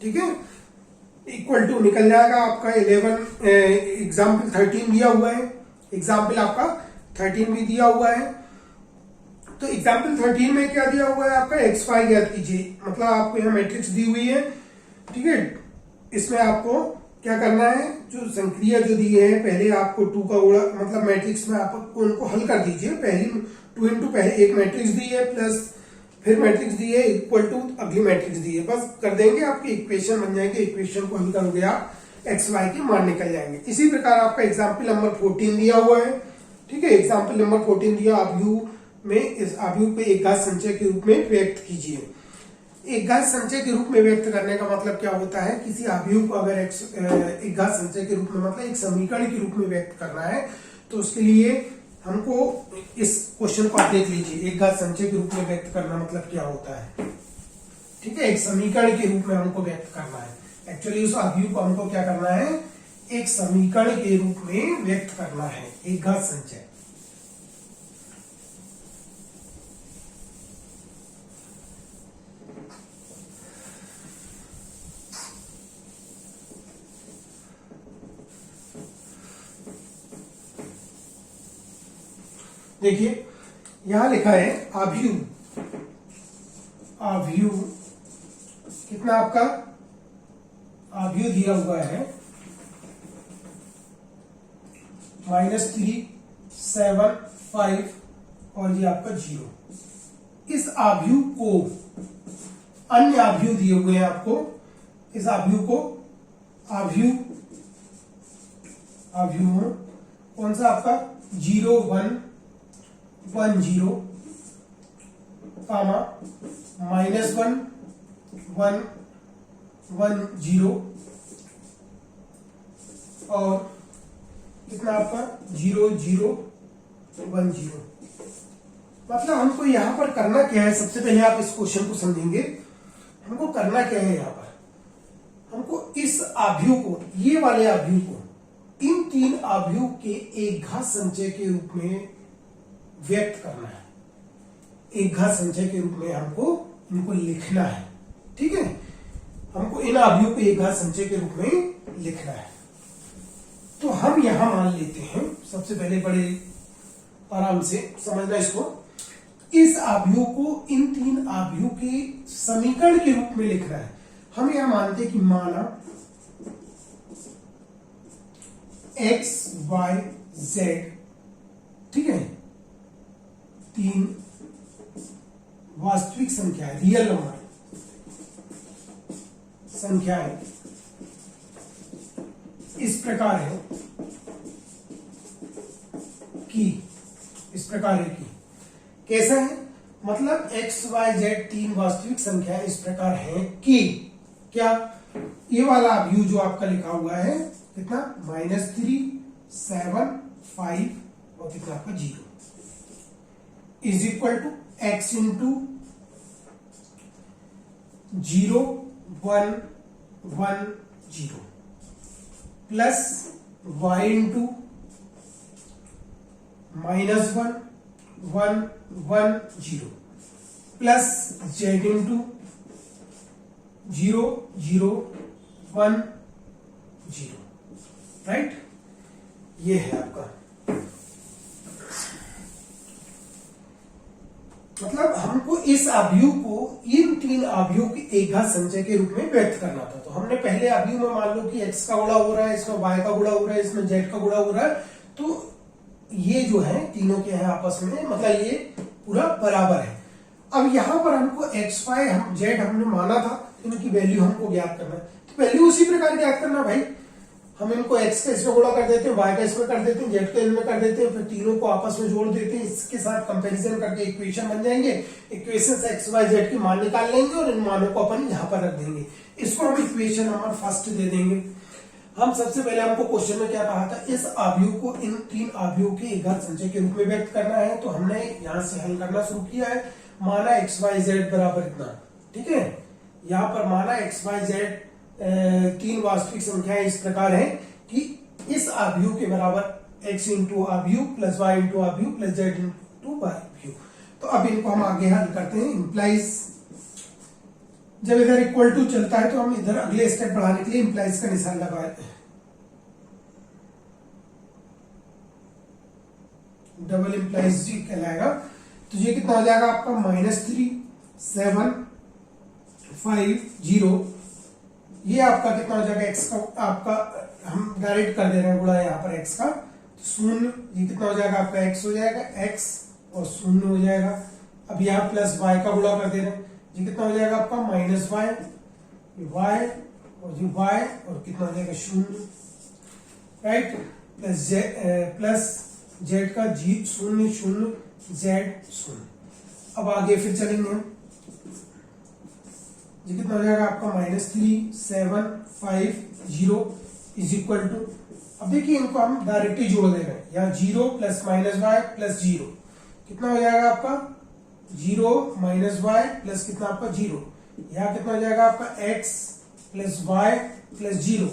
ठीक है, इक्वल टू निकल जाएगा आपका 11। एग्जाम्पल 13 दिया हुआ है, एग्जाम्पल आपका 13 भी दिया हुआ है। तो एग्जाम्पल 13 में क्या दिया हुआ है आपका x5 ज्ञात कीजिए, मतलब आपको यहाँ मैट्रिक्स दी हुई है, ठीक है। इसमें आपको क्या करना है, जो संक्रिया जो दी है पहले आपको 2 का गुणा, मतलब मैट्रिक्स में आप उनको हल कर दीजिए। पहली 2 इंटू पहले एक मैट्रिक्स दी है प्लस फिर मैट्रिक्स दी है इक्वल टू अगली मैट्रिक्स दी है, बस कर देंगे, आपकी इक्वेशन बन जाएंगे। इक्वेशन को हल करोगे आप XY के मान निकल जाएंगे। इसी प्रकार आपका एग्जाम्पल नंबर 14 दिया हुआ है, ठीक है। एग्जाम्पल नंबर 14 दिया, आव्यूह में इस आव्यूह पे एक घात संचय के रूप में व्यक्त कीजिए। एक घात संचय के रूप में व्यक्त करने का मतलब क्या होता है, किसी आव्यूह को अगर एक घात संचय के रूप में मतलब एक समीकरण के रूप में व्यक्त करना है तो उसके लिए हमको इस क्वेश्चन को आप देख लीजिए। एक घात संचय के रूप में व्यक्त करना मतलब क्या होता है, ठीक है, एक समीकरण के रूप में हमको व्यक्त करना है। एक्चुअली उस आव्यूह को हमको क्या करना है, एक समीकरण के रूप में व्यक्त करना है, एक घात संचय। देखिए यहां लिखा है आव्यूह कितना आपका आव्यूह दिया हुआ है -3, 7, 5 और ये आपका 0। इस आव्यूह को अन्य आव्यूह दिए हुए हैं आपको, इस आव्यूह को आव्यूह कौन सा आपका 0, 1, 1, 0 कामा -1, 1, 1, 0 और कितना आपका 0, 0, 1, 0। मतलब हमको यहां पर करना क्या है, सबसे पहले आप इस क्वेश्चन को समझेंगे। हमको करना क्या है, यहां पर हमको इस आव्यूह को, ये वाले आव्यूह को, इन 3 आव्यूह के एक घात संचय के रूप में व्यक्त करना है। एक घात संचय के रूप में हमको इनको लिखना है, ठीक है। हमको इन आव्यूह को एक घात संचय के रूप में लिखना है। तो हम यहां मान लेते हैं सबसे पहले बड़े आराम से समझना इसको। इस आव्यूह को इन तीन आव्यूह के समीकरण के रूप में लिख रहा है। हम यह मानते कि माना x y z, ठीक है, तीन वास्तविक संख्याएं, रियल नंबर संख्याएं इस प्रकार है कि, इस प्रकार है कि कैसा है, मतलब x y z तीन वास्तविक संख्याएं इस प्रकार हैं कि क्या, ये वाला अवयव जो आपका लिखा हुआ है कितना, -3 7 5 और कितना आपका 0 is equal to x into 0 1 1 0 plus y into -1 1 1 0 plus z into 0 0 1 0, right. ये है आपका, मतलब हमको इस अवयव को इन तीन अवयव के एक घात संचय के रूप में व्यक्त करना था। तो हमने पहले अवयव में मान लो कि x का गुणा हो रहा है, इसमें y का गुणा हो रहा है, इसमें z का गुणा हो रहा है, तो ये जो है तीनों के हैं आपस में, मतलब ये पूरा बराबर है। अब यहां पर हमको x y z हमने माना था, इनकी वैल्यू हमको ज्ञात करना है। तो वैल्यू उसी प्रकार ज्ञात करना भाई, हम इनको x का इसमें गुणा कर देते हैं, y का इसमें कर देते हैं, z का इनमें कर देते हैं, फिर तीनों को आपस में जोड़ देते हैं, इसके साथ कंपैरिजन करके इक्वेशन बन जाएंगे। इक्वेशन से x y z की मान निकाल लेंगे और इन मानों को अपन यहाँ पर रख देंगे। इसको हम इक्वेशन नंबर फर्स्ट दे देंगे। हम सबसे पहले हमको क्वेश्चन में क्या कहा था, इस अवयव को इन तीन अवयव के एक घात संचय के रूप में व्यक्त करना है। तो हमने यहाँ से हल करना शुरू किया है। माना x y z बराबर इतना, ठीक है, यहाँ पर माना x y z तीन वास्तविक संख्याएं इस प्रकार हैं कि इस अवयव के बराबर x इंटू अवयव प्लस y इंटू अवयव प्लस z इंटू अवयव। तो अब इनको हम आगे हल करते हैं। इंप्लाइज, जब इधर इक्वल टू चलता है तो हम इधर अगले स्टेप बढ़ाने के लिए इंप्लाइज का निशान लगाते हैं। डबल इंप्लाइज जी कहलाएगा। तो ये कितना हो जाएगा आपका, -3 7 5 0। ये आपका कितना हो जाएगा, x का आपका हम डायरेक्ट कर दे रहे हैं गुणा यहाँ पर x का, तो 0। ये कितना हो जाएगा आपका, x हो जाएगा, x और 0 हो जाएगा। अब यहाँ प्लस y का गुणा कर दे रहे हैं, ये कितना हो जाएगा आपका, -y, y और ये y और कितना हो जाएगा 0, राइट। प्लस z का 0 0 z 0। अब आगे फिर चलेंगे हम, ये कितना हो जाएगा आपका, -3 7 5 0 इज इक्वल टू, अब देखिए इनको हम डायरेक्टली जोड़ दे रहे हैं, यहाँ 0 प्लस -y प्लस 0 कितना हो जाएगा आपका, 0 -y प्लस कितना आपका 0। यहाँ कितना हो जाएगा आपका x प्लस y प्लस 0।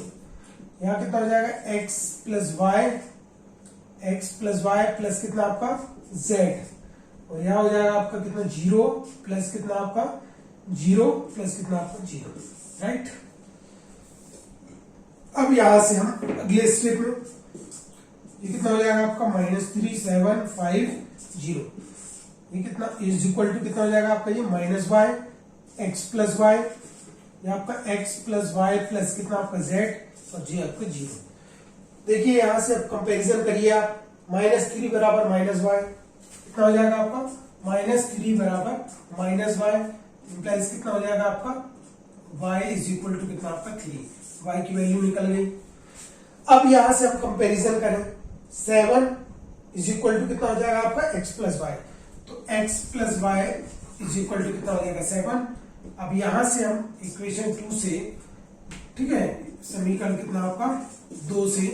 यहाँ कितना हो जाएगा x प्लस y प्लस कितना आपका z। और यहाँ हो जाएगा आपका कितना 0 प्लस कितना आपका 0 प्लस कितना आपका 0, राइट। अब यहां से हम अगले स्टेप में, ये कितना हो जाएगा आपका, -3 7 5 0। ये कितना इज इक्वल टू कितना हो जाएगा आपका, ये -y x प्लस y, ये आपका x प्लस y प्लस कितना आपका z और जी आपका 0। देखिए यहां से अब कंपैरिजन करिए आप, -3 बराबर -y कितना हो जाएगा आपका, -3 बराबर -y इंप्लाइज कितना हो जाएगा आपका, y इज इक्वल टू कितना आपका 3, y की वैल्यू निकल गई। अब यहां से हम कंपैरिजन करें, 7 इज इक्वल टू कितना हो जाएगा आपका x प्लस वाई, तो x plus y is equal to कितना हो जाएगा 7। अब यहां से हम इक्वेशन 2 से, ठीक है, समीकरण कितना आपका 2 से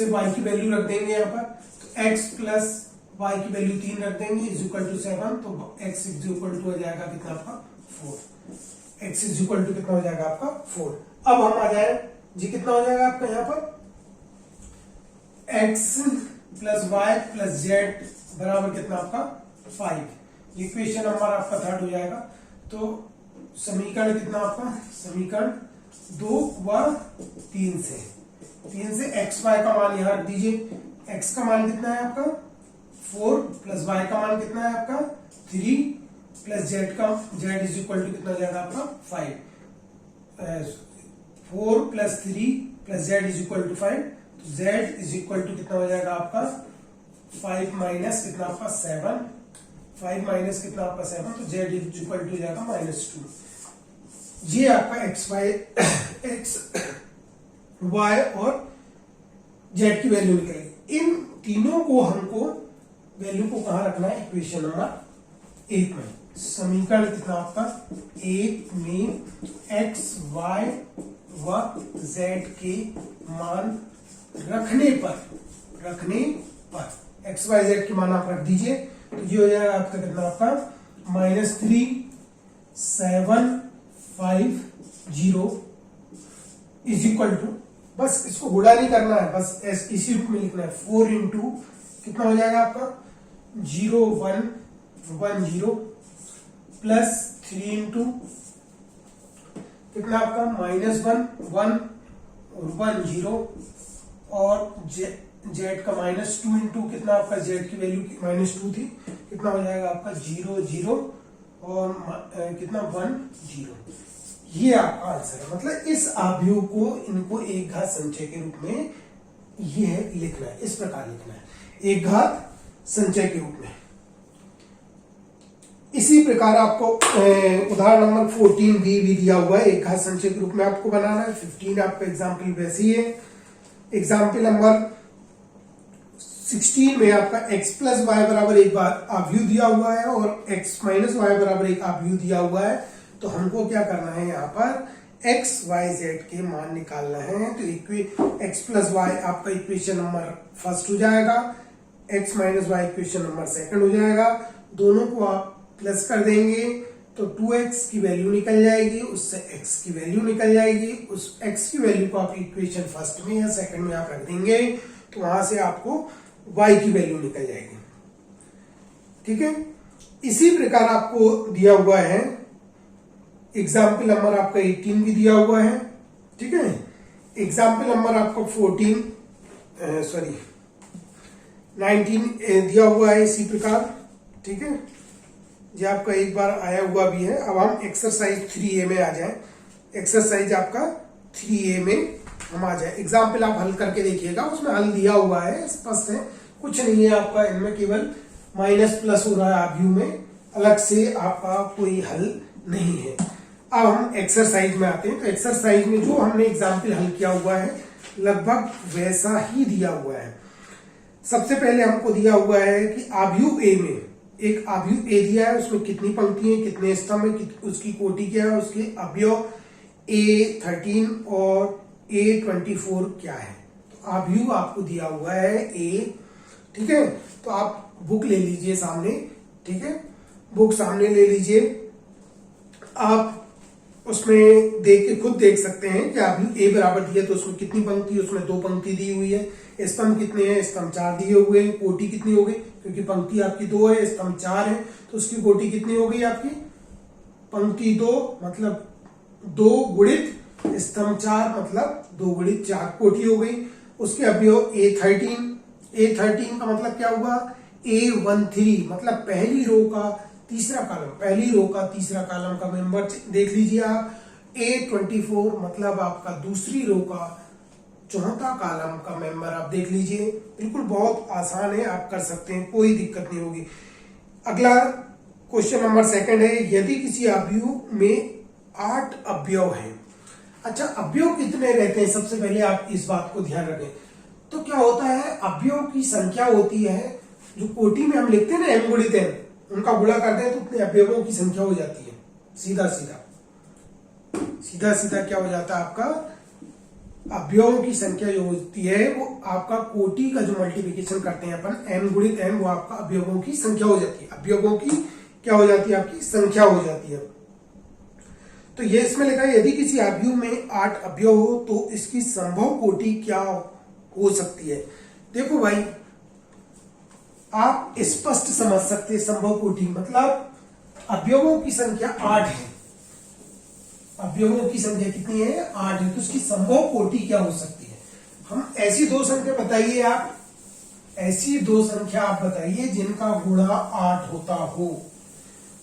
y की वैल्यू रख देंगे यहाँ पर, तो x प्लस y की वैल्यू 3 रख देंगे इज इक्वल टू 7, तो x इज इक्वल टू हो जाएगा कितना आपका 4, x इज इक्वल टू कितना हो जाएगा आपका 4। अब हम आ जाए जी, कितना हो जाएगा आपका यहाँ पर, x plus y plus z बराबर कितना आपका 5। इक्वेशन नंबर आपका 3 हो जाएगा। तो समीकरण कितना आपका, समीकरण 2 व 3 से x y का मान यहाँ रख दीजिए। x का मान कितना है आपका 4 प्लस y का मान कितना है आपका 3 प्लस z का z इज इक्वल टू कितना हो जाएगा आपका 5। 4 plus 3 plus z is equal to 5, तो z इज इक्वल टू कितना हो जाएगा आपका 5 माइनस कितना आपका 7, 5 माइनस कितना आपका 7, तो z इज इक्वल टू हो जाएगा -2। ये आपका x y और z की वैल्यू निकलेगी। इन तीनों को हमको वैल्यू को कहां रखना है, इक्वेशन नंबर 1 में। समीकरण कितना आपका 1 में x y व z के मान रखने पर x y z के मान आप रख दीजिए, तो ये हो जाएगा आपका कितना आपका -3 7 5 0 इज इक्वल टू, बस इसको गुणा नहीं करना है, बस इसी रूप में लिखना है। 4 इंटू कितना हो जाएगा आपका 0 1 1 0 प्लस 3 इंटू कितना आपका -1 1 और 1 0 और z का -2 इंटू कितना आपका z की वैल्यू -2 थी, कितना हो जाएगा आपका 0 0 और कितना 1 0। ये आपका आंसर है। मतलब इस आव्यूह को इनको एक घात संचय के रूप में ये लिखना है, इस प्रकार लिखना है, एक घात संचय के रूप में। इसी प्रकार आपको उदाहरण नंबर 14 भी दिया हुआ है, एक घात संचय के रूप में आपको बनाना है। 15 आपका एग्जाम्पल वैसे ही है। एग्जाम्पल नंबर 16 में आपका x प्लस वाई बराबर एक बार आव्यूह दिया हुआ है और x माइनस वाई बराबर एक आव्यूह दिया हुआ है। तो हमको क्या करना है, यहाँ पर x y z के मान निकालना है। तो x प्लस वाई आपका इक्वेशन नंबर फर्स्ट हो जाएगा, x minus y equation number second हो जाएगा। दोनों को आप प्लस कर देंगे तो 2x की वैल्यू निकल जाएगी, उससे x की वैल्यू निकल जाएगी। उस x की वैल्यू को आप इक्वेशन फर्स्ट में या सेकंड में आप रख देंगे, तो वहां से आपको y की वैल्यू निकल जाएगी। ठीक है, इसी प्रकार आपको दिया हुआ है एग्जाम्पल नंबर आपका 18 भी दिया हुआ है। ठीक है, एग्जाम्पल नंबर आपका 19 दिया हुआ है इसी प्रकार। ठीक है, ये आपका एक बार आया हुआ भी है। अब हम एक्सरसाइज 3A में आ जाए। एक्सरसाइज आपका 3A में हम आ जाए। एग्जाम्पल आप हल करके देखिएगा, उसमें हल दिया हुआ है, स्पष्ट है, कुछ नहीं है आपका इनमें, केवल माइनस प्लस हो रहा है आव्यूह में, अलग से आपका कोई हल नहीं है। अब हम एक्सरसाइज में आते हैं। तो एक्सरसाइज में जो हमने एग्जाम्पल हल किया हुआ है लगभग वैसा ही दिया हुआ है। सबसे पहले हमको दिया हुआ है कि आव्यूह ए में एक आव्यूह ए दिया है, उसमें कितनी पंक्ति है, कितने स्तंभ है, उसकी कोटि क्या है, उसके अवयव A13 और A24 क्या है। तो आव्यूह आपको दिया हुआ है ए। ठीक है, तो आप बुक ले लीजिए सामने। ठीक है, बुक सामने ले लीजिए, आप उसमें देख के खुद देख सकते हैं कि आव्यूह ए बराबर दिया तो उसमें कितनी पंक्ति है, उसमें 2 पंक्ति दी हुई है। स्तंभ कितने हैं, स्तंभ 4 दिए हुए हैं। कोटि कितनी हो गई, क्योंकि पंक्ति आपकी 2 है, स्तंभ 4 है, तो उसकी कोटि कितनी हो गई आपकी, पंक्ति 2 मतलब 2 गुणित स्तंभ 4 मतलब 2 गुणित 4 कोटि हो गई। उसके अवयव A13 का मतलब क्या हुआ, A13 मतलब पहली रो का तीसरा कॉलम, पहली रो का तीसरा कॉलम का मेंबर देख लीजिए आप। A24 मतलब आपका दूसरी रो का चौथा कॉलम का मेंबर आप देख लीजिए। बिल्कुल बहुत आसान है, आप कर सकते हैं, कोई दिक्कत नहीं होगी। अगला क्वेश्चन नंबर सेकंड है, यदि किसी आव्यूह में 8 अवयव हैं। अच्छा, अवयव कितने रहते हैं, सबसे पहले आप इस बात को ध्यान रखें। तो क्या होता है, अवयव की संख्या होती है, जो कोटि में हम लिखते हैं ना m गुणित n, उनका गुणा करते हैं तो उतने अवयवों की संख्या हो जाती है। सीधा सीधा क्या हो जाता है आपका, अवयवों की संख्या जो होती है वो आपका कोटि का जो मल्टीप्लिकेशन करते हैं अपन m गुणित n, वो आपका अवयवों की संख्या हो जाती है। अवयवों की क्या हो जाती है, आपकी संख्या हो जाती है। तो ये इसमें लिखा है, यदि किसी आव्यूह में 8 अवयव हो तो इसकी संभव कोटि क्या हो सकती है। देखो भाई, आप स्पष्ट समझ सकते हैं संभव कोटि मतलब अवयवों की संख्या 8 है। अवयवों की संख्या कितनी है, 8 है, तो उसकी संभव कोटि क्या हो सकती है। हम ऐसी 2 संख्या बताइए आप, ऐसी दो संख्या आप बताइए जिनका गुणा 8 होता हो।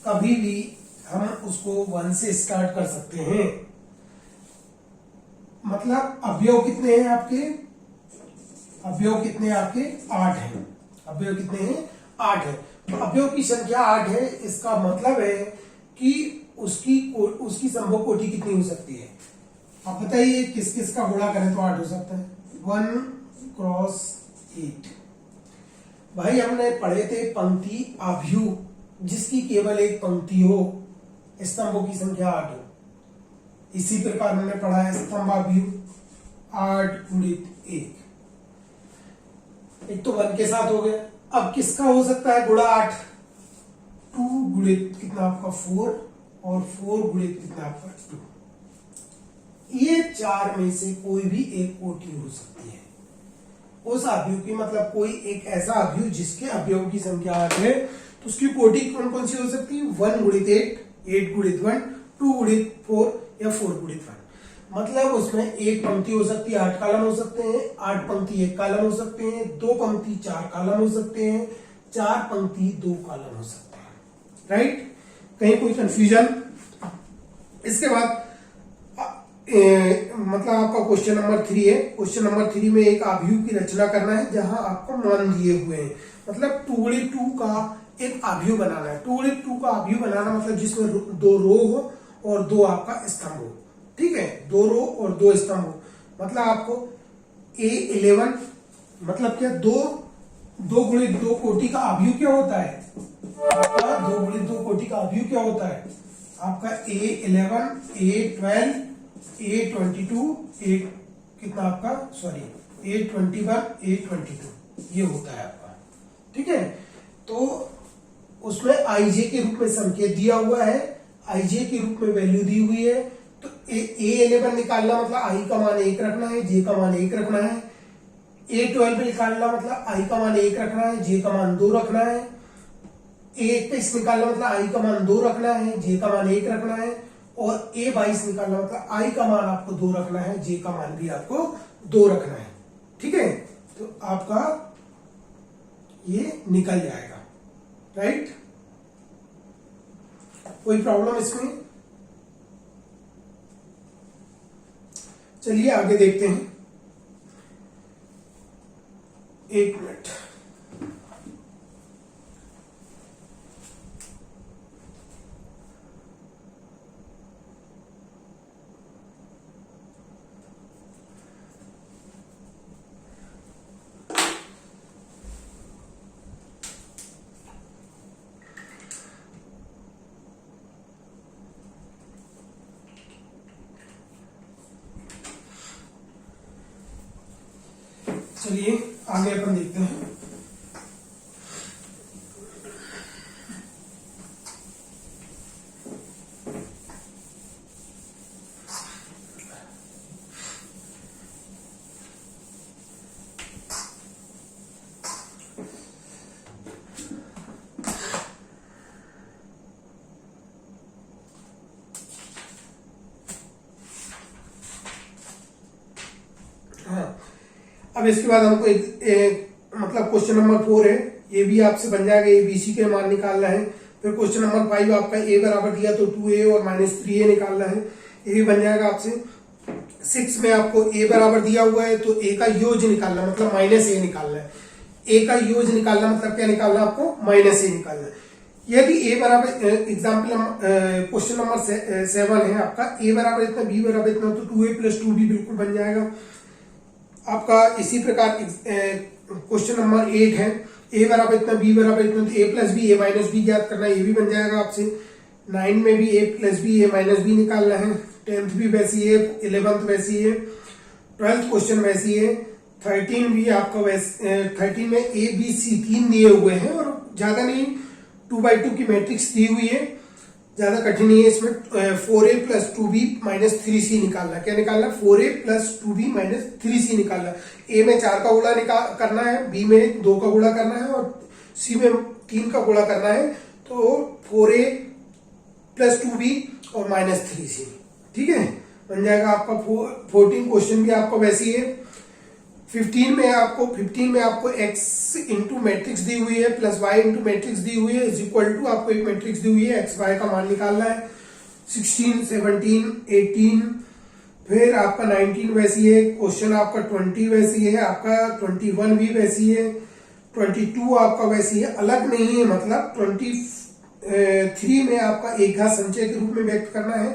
कभी भी हम उसको 1 से स्टार्ट कर सकते हैं। मतलब अवयव कितने हैं आपके? अवयव कितने हैं आपके? 8 हैं। अवयव कितने हैं? 8 है। तो अवयव की संख्या 8 है, इसका मतलब है कि उसकी संभव कोटि कितनी हो सकती है? आप बताइए, किस किस का गुणा करें तो 8 हो सकता है? 1 क्रॉस 8। भाई हमने पढ़े थे पंक्ति आव्यूह, जिसकी केवल एक पंक्ति हो, स्तंभों की संख्या 8 हो। इसी प्रकार हमने पढ़ा है स्तंभाव्यूह, 8 गुणित 1। एक तो 1 के साथ हो गया। अब किसका हो सकता है गुणा 8? 2 गुणित कितना आपका 4 और 4 गुणित कितना आपका 2। ये 4 में से कोई भी एक कोटि हो सकती है उस अवयव की। मतलब कोई एक ऐसा अवयव जिसके अवयव की संख्या 8 है, तो उसकी कोटि कौन कौन सी हो सकती है? 1 गुणित 8, 8 गुणित 1, 2 गुणित 4 या 4 गुणित 1। मतलब उसमें एक पंक्ति हो सकती है, 8 कॉलम हो सकते हैं, 8 पंक्ति 1 कॉलम हो सकते हैं, 2 पंक्ति 4 कॉलम हो सकते हैं, 4 पंक्ति 2 कॉलम हो सकते हैं। राइट? कहीं कोई कंफ्यूजन? इसके बाद मतलब आपका क्वेश्चन नंबर 3 है। क्वेश्चन नंबर 3 में एक अवयव की रचना करना है जहां आपको मान दिए हुए हैं। मतलब 2 गुणित 2 का एक अवयव बनाना है। 2 गुणित 2 का अवयव बनाना मतलब जिसमें 2 रो हो और 2 आपका स्तंभ हो। ठीक है, 2 रो और 2 स्तंभ हो। मतलब आपको A11 मतलब क्या? 2 गुणित 2 कोटि का अवयव क्या होता है आपका? 2 गुणित 2 कोटि का अवयव क्या होता है आपका? A11, A12, A22, A कितना आपका? सॉरी, A21, A22 ये होता है आपका। ठीक है, तो उसमें IJ के रूप में संकेत दिया हुआ है, IJ के रूप में वैल्यू दी हुई है। तो A11 निकालना मतलब I का मान 1 रखना है, J का मान 1 रखना है। A12 निकालना मतलब I का मान 1 रखना है, J का मान 2 रखना है। A21 निकालना मतलब I का मान 2 रखना है, J का मान 1 रखना है। और A22 निकालना मतलब I का मान आपको 2 रखना है, J का मान भी आपको 2 रखना है। ठीक है, तो आपका ये निकल जाएगा। राइट? कोई प्रॉब्लम इसमें? चलिए आगे देखते हैं। 1 मिनट। चलिए आगे अपन देखते हैं। अब इसके बाद हमको मतलब क्वेश्चन नंबर 4 है, ये भी आपसे बन जाएगा। ABC के मान निकालना है। फिर क्वेश्चन नंबर 5 आपका A बराबर दिया तो 2A और -3A निकालना है, ये भी बन जाएगा आपसे। 6 में आपको A बराबर दिया हुआ है तो A का योग निकालना मतलब -A निकालना है। A का योग निकालना मतलब क्या निकालना है आपको? -A निकालना है। यदि A बराबर एग्जाम्पल क्वेश्चन नंबर 7 है आपका, A बराबर इतना, B बराबर इतना, तो 2A + 2B बिल्कुल बन जाएगा आपका। इसी प्रकार क्वेश्चन नंबर 8 है, A बराबर इतना, B बराबर इतना, तो A + B, A - B ज्ञात करना है, ये भी बन जाएगा आपसे। 9 में भी A + B, A - B निकालना है। 10th भी वैसी है, 11th वैसी है, 12th क्वेश्चन वैसी है। 13 भी आपका वैसे 13 में A B C 3 दिए हुए हैं और ज्यादा नहीं, 2/2 की मैट्रिक्स दी हुई है, ज्यादा कठिन नहीं है इसमें। 4A + 2B - 3C निकालना। क्या निकालना? 4A + 2B - 3C निकालना। A में 4 का गुणा करना है, B में 2 का गुणा करना है और C में 3 का गुणा करना है। तो 4A + 2B और -3C। ठीक है, बन जाएगा आपका 14 क्वेश्चन भी आपका वैसी है। 15 में आपको x इंटू मैट्रिक्स दी हुई है प्लस y इंटू मैट्रिक्स दी हुई है इज इक्वल टू आपको एक मैट्रिक्स दी हुई है x y का मान निकालना है। 16, 17, 18, फिर आपका 19 वैसी है, क्वेश्चन आपका 20 वैसी है, आपका 21 भी वैसी है, 22 आपका वैसी है, अलग नहीं है, मतलब 23 में आपका एक घात संचय के रूप में व्यक्त करना है।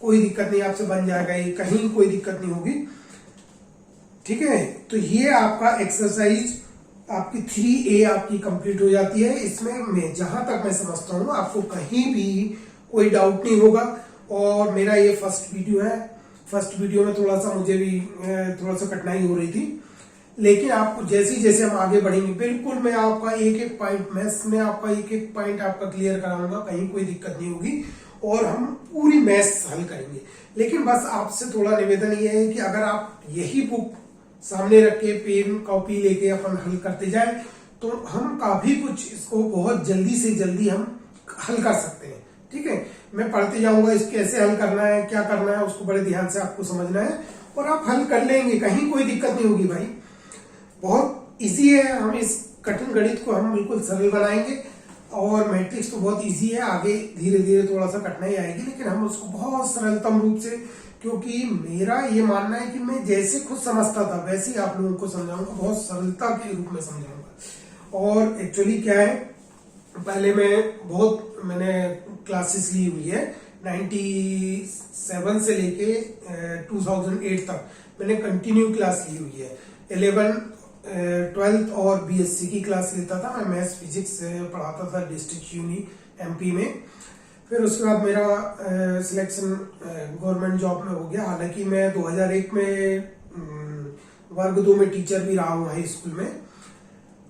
कोई दिक्कत नहीं, आपसे बन जाएगा ये, कहीं कोई दिक्कत नहीं होगी। ठीक है, तो ये आपका एक्सरसाइज आपकी 3A आपकी कंप्लीट हो जाती है। इसमें मैं जहां तक मैं समझता हूं आपको कहीं भी कोई डाउट नहीं होगा। और मेरा ये फर्स्ट वीडियो है, फर्स्ट वीडियो में थोड़ा सा मुझे भी थोड़ा सा कठिनाई हो रही थी, लेकिन आपको जैसे जैसे हम आगे बढ़ेंगे बिल्कुल मैं आपका एक एक पॉइंट मैथ्स में आपका एक एक पॉइंट आपका क्लियर कराऊंगा, कहीं कोई दिक्कत नहीं होगी और हम पूरी मैथ्स हल करेंगे। लेकिन बस आपसे थोड़ा निवेदन ये है कि अगर आप यही बुक सामने रख के पेन कॉपी लेके अपन हल करते जाए तो हम काफी कुछ इसको बहुत जल्दी से जल्दी हम हल कर सकते हैं। ठीक है, मैं पढ़ते जाऊंगा इस कैसे हल करना है, क्या करना है, उसको बड़े ध्यान से आपको समझना है और आप हल कर लेंगे, कहीं कोई दिक्कत नहीं होगी भाई। बहुत इजी है, हम इस कठिन गणित को हम बिल्कुल सरल बनाएंगे और मैट्रिक्स तो बहुत इजी है, आगे धीरे धीरे थोड़ा सा कठिनाई आएगी लेकिन हम उसको बहुत सरलतम रूप से, क्योंकि मेरा ये मानना है कि मैं जैसे खुद समझता था वैसे ही आप लोगों को समझाऊंगा, बहुत सरलता के रूप में समझाऊंगा। और एक्चुअली क्या है, पहले मैंने क्लासेस ली हुई है 97 से लेके 2008 तक मैंने कंटिन्यू क्लास ली हुई है। 11, 12th और BSc की क्लास लेता था मैं, मैथ्स फिजिक्स पढ़ाता था डिस्ट्रिक्ट यूनी MP में। फिर उसके बाद मेरा सिलेक्शन गवर्नमेंट जॉब में हो गया। हालांकि मैं 2001 में वर्ग 2 में टीचर भी रहा हूँ हाई स्कूल में,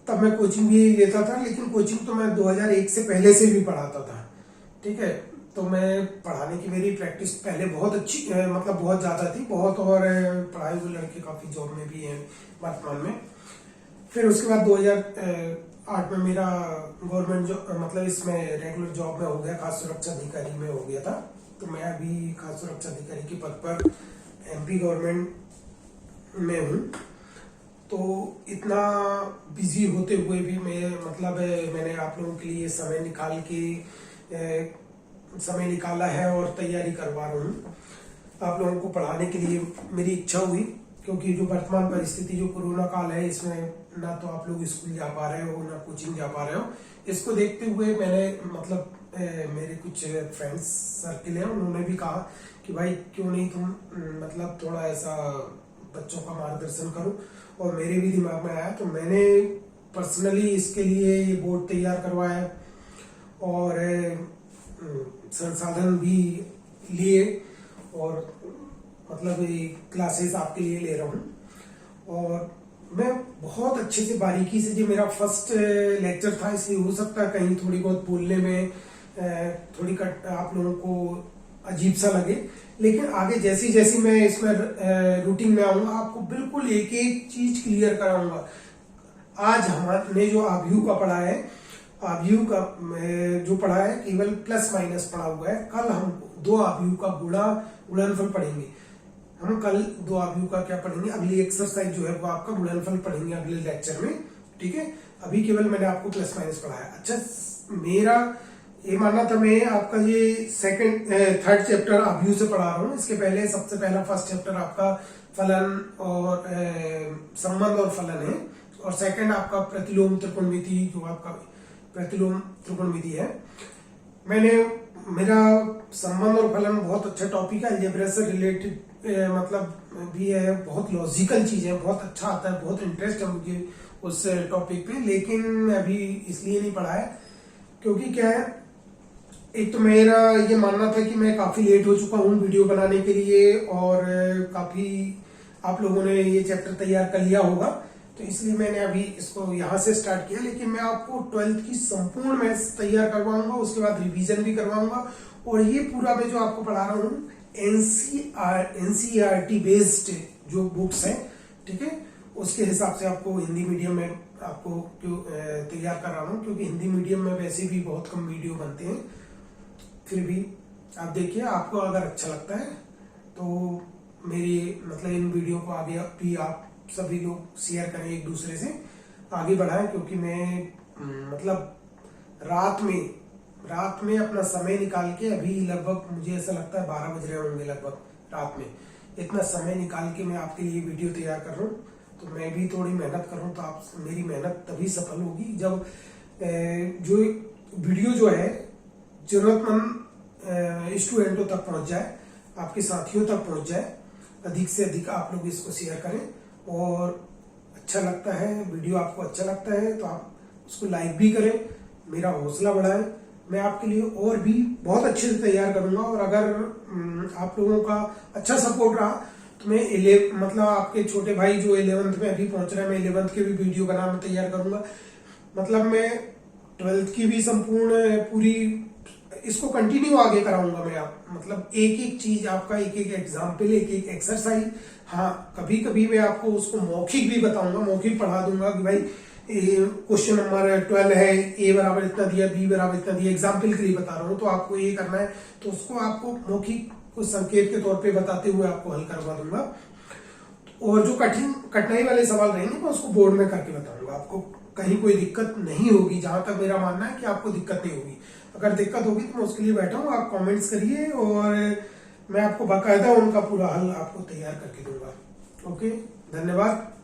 तब मैं कोचिंग भी लेता था, लेकिन कोचिंग तो मैं 2001 से पहले से भी पढ़ाता था। ठीक है, तो मैं पढ़ाने की मेरी प्रैक्टिस पहले बहुत अच्छी मतलब बहुत ज्यादा थी, बहुत, और पढ़ाए हुए लड़के काफी जॉब में भी हैं वर्तमान में। फिर उसके बाद 2008 में मेरा गवर्नमेंट जॉब मतलब इसमें रेगुलर जॉब में हो गया, खाद्य सुरक्षा अधिकारी में हो गया था। तो मैं अभी खाद्य सुरक्षा अधिकारी के पद पर MP गवर्नमेंट में हूँ। तो इतना बिजी होते हुए भी मैंने आप लोगों के लिए समय निकाला है और तैयारी करवा रहा हूँ आप लोगों को पढ़ाने के लिए। मेरी इच्छा हुई, क्योंकि जो वर्तमान परिस्थिति जो कोरोना काल है, इसमें ना तो आप लोग स्कूल जा पा रहे हो ना कोचिंग जा पा रहे हो, इसको देखते हुए मैंने मेरे कुछ फ्रेंड्स सर्किल है, उन्होंने भी कहा कि भाई क्यों नहीं तुम थोड़ा ऐसा बच्चों का मार्गदर्शन करो, और मेरे भी दिमाग में आया तो मैंने पर्सनली इसके लिए ये बोर्ड तैयार करवाया और संसाधन भी लिए और क्लासेस आपके लिए ले रहा हूँ। और मैं बहुत अच्छे से बारीकी से, जो मेरा फर्स्ट लेक्चर था इसलिए हो सकता है कहीं थोड़ी बहुत बोलने में आप लोगों को अजीब सा लगे, लेकिन आगे जैसी जैसी मैं इसमें रूटीन में आऊंगा आपको बिल्कुल एक एक चीज क्लियर कराऊंगा। आज हमने जो आव्यूह का पढ़ा है, आव्यूह का जो पढ़ा है केवल प्लस माइनस पढ़ा हुआ है। कल हम 2 आव्यूह का गुणनफल पढ़ेंगे। हम कल 2 आव्यूह का क्या पढ़ेंगे, अगली एक्सरसाइज जो है वो आपका गुणनफल पढ़ेंगे अगले लेक्चर में। ठीक है, अभी केवल मैंने आपको प्लस माइनस पढ़ाया। अच्छा, मेरा ये मानना था मैं आपका ये थर्ड चैप्टर आव्यूह से पढ़ा रहा हूँ। इसके पहले सबसे पहला फर्स्ट चैप्टर आपका फलन और संबंध और फलन है, और सेकंड आपका प्रतिलोम त्रिकोणमिति, जो आपका प्रतिलोम त्रिकोणमिति है। मेरा संबंध और फलन बहुत अच्छा टॉपिक है, अलजेब्रा से रिलेटेड भी है, बहुत लॉजिकल चीज है, बहुत अच्छा आता है, बहुत इंटरेस्ट है मुझे उस टॉपिक पे, लेकिन अभी इसलिए नहीं पढ़ा है क्योंकि क्या है, एक तो मेरा ये मानना था कि मैं काफी लेट हो चुका हूँ वीडियो बनाने के लिए, और काफी आप लोगों ने ये चैप्टर तैयार कर लिया होगा, तो इसलिए मैंने अभी इसको यहाँ से स्टार्ट किया। लेकिन मैं आपको 12th की संपूर्ण मैथ्स तैयार करवाऊंगा, उसके बाद रिवीजन भी करवाऊंगा, और ये पूरा मैं जो आपको पढ़ा रहा हूँ NCERT बेस्ड जो बुक्स हैं, ठीक है, उसके हिसाब से आपको हिंदी मीडियम में आपको तैयार कर रहा हूँ, क्योंकि हिंदी मीडियम में वैसे भी बहुत कम वीडियो बनते हैं। फिर भी आप देखिए, आपको अगर अच्छा लगता है तो मेरी इन वीडियो को आगे भी आप सभी लोग शेयर करें, एक दूसरे से आगे बढ़ाएं, क्योंकि मैं मतलब रात में अपना समय निकाल के, अभी लगभग मुझे ऐसा लगता है 12 बज रहे होंगे लगभग रात में, इतना समय निकाल के मैं आपके लिए वीडियो तैयार कर रहा हूँ। तो मैं भी थोड़ी मेहनत कर रहा हूँ, तो आप मेरी मेहनत तभी सफल होगी जब जो वीडियो जो है जरूरतमंद स्टूडेंटों तक पहुंच जाए, आपके साथियों तक पहुंच जाए। अधिक से अधिक आप लोग इसको शेयर करें, और अच्छा लगता है वीडियो, आपको अच्छा लगता है तो आप उसको लाइक भी करें, मेरा हौसला बढ़ाएं। मैं आपके लिए और भी बहुत अच्छे से तैयार करूंगा, और अगर आप लोगों का अच्छा सपोर्ट रहा तो मैं मतलब आपके छोटे भाई जो 11th में अभी पहुंच रहा है, मैं 11th के भी वीडियो बनाना तैयार करूंगा। मतलब मैं 12th की भी संपूर्ण पूरी इसको कंटिन्यू आगे कराऊंगा मैं। आप मतलब एक एक चीज आपका, एक एक एग्जाम्पल, एक एक एक्सरसाइज। हाँ, कभी कभी मैं आपको उसको मौखिक भी बताऊंगा, मौखिक पढ़ा दूंगा कि भाई क्वेश्चन नंबर 12 है, ए बराबर इतना दिया, बी बराबर इतना दिया, एग्जाम्पल के लिए बता रहा हूँ, तो आपको ये करना है, तो उसको आपको मौखिक कुछ संकेत के तौर पे बताते हुए आपको हल करवा दूंगा। और जो कठिनाई वाले सवाल रहेंगे मैं उसको बोर्ड में करके बताऊंगा, आपको कहीं कोई दिक्कत नहीं होगी। जहां तक मेरा मानना है कि आपको दिक्कत नहीं होगी। अगर दिक्कत होगी तो मैं उसके लिए बैठा हूँ, आप कमेंट्स करिए और मैं आपको बाकायदा उनका पूरा हल आपको तैयार करके दूंगा। ओके, धन्यवाद।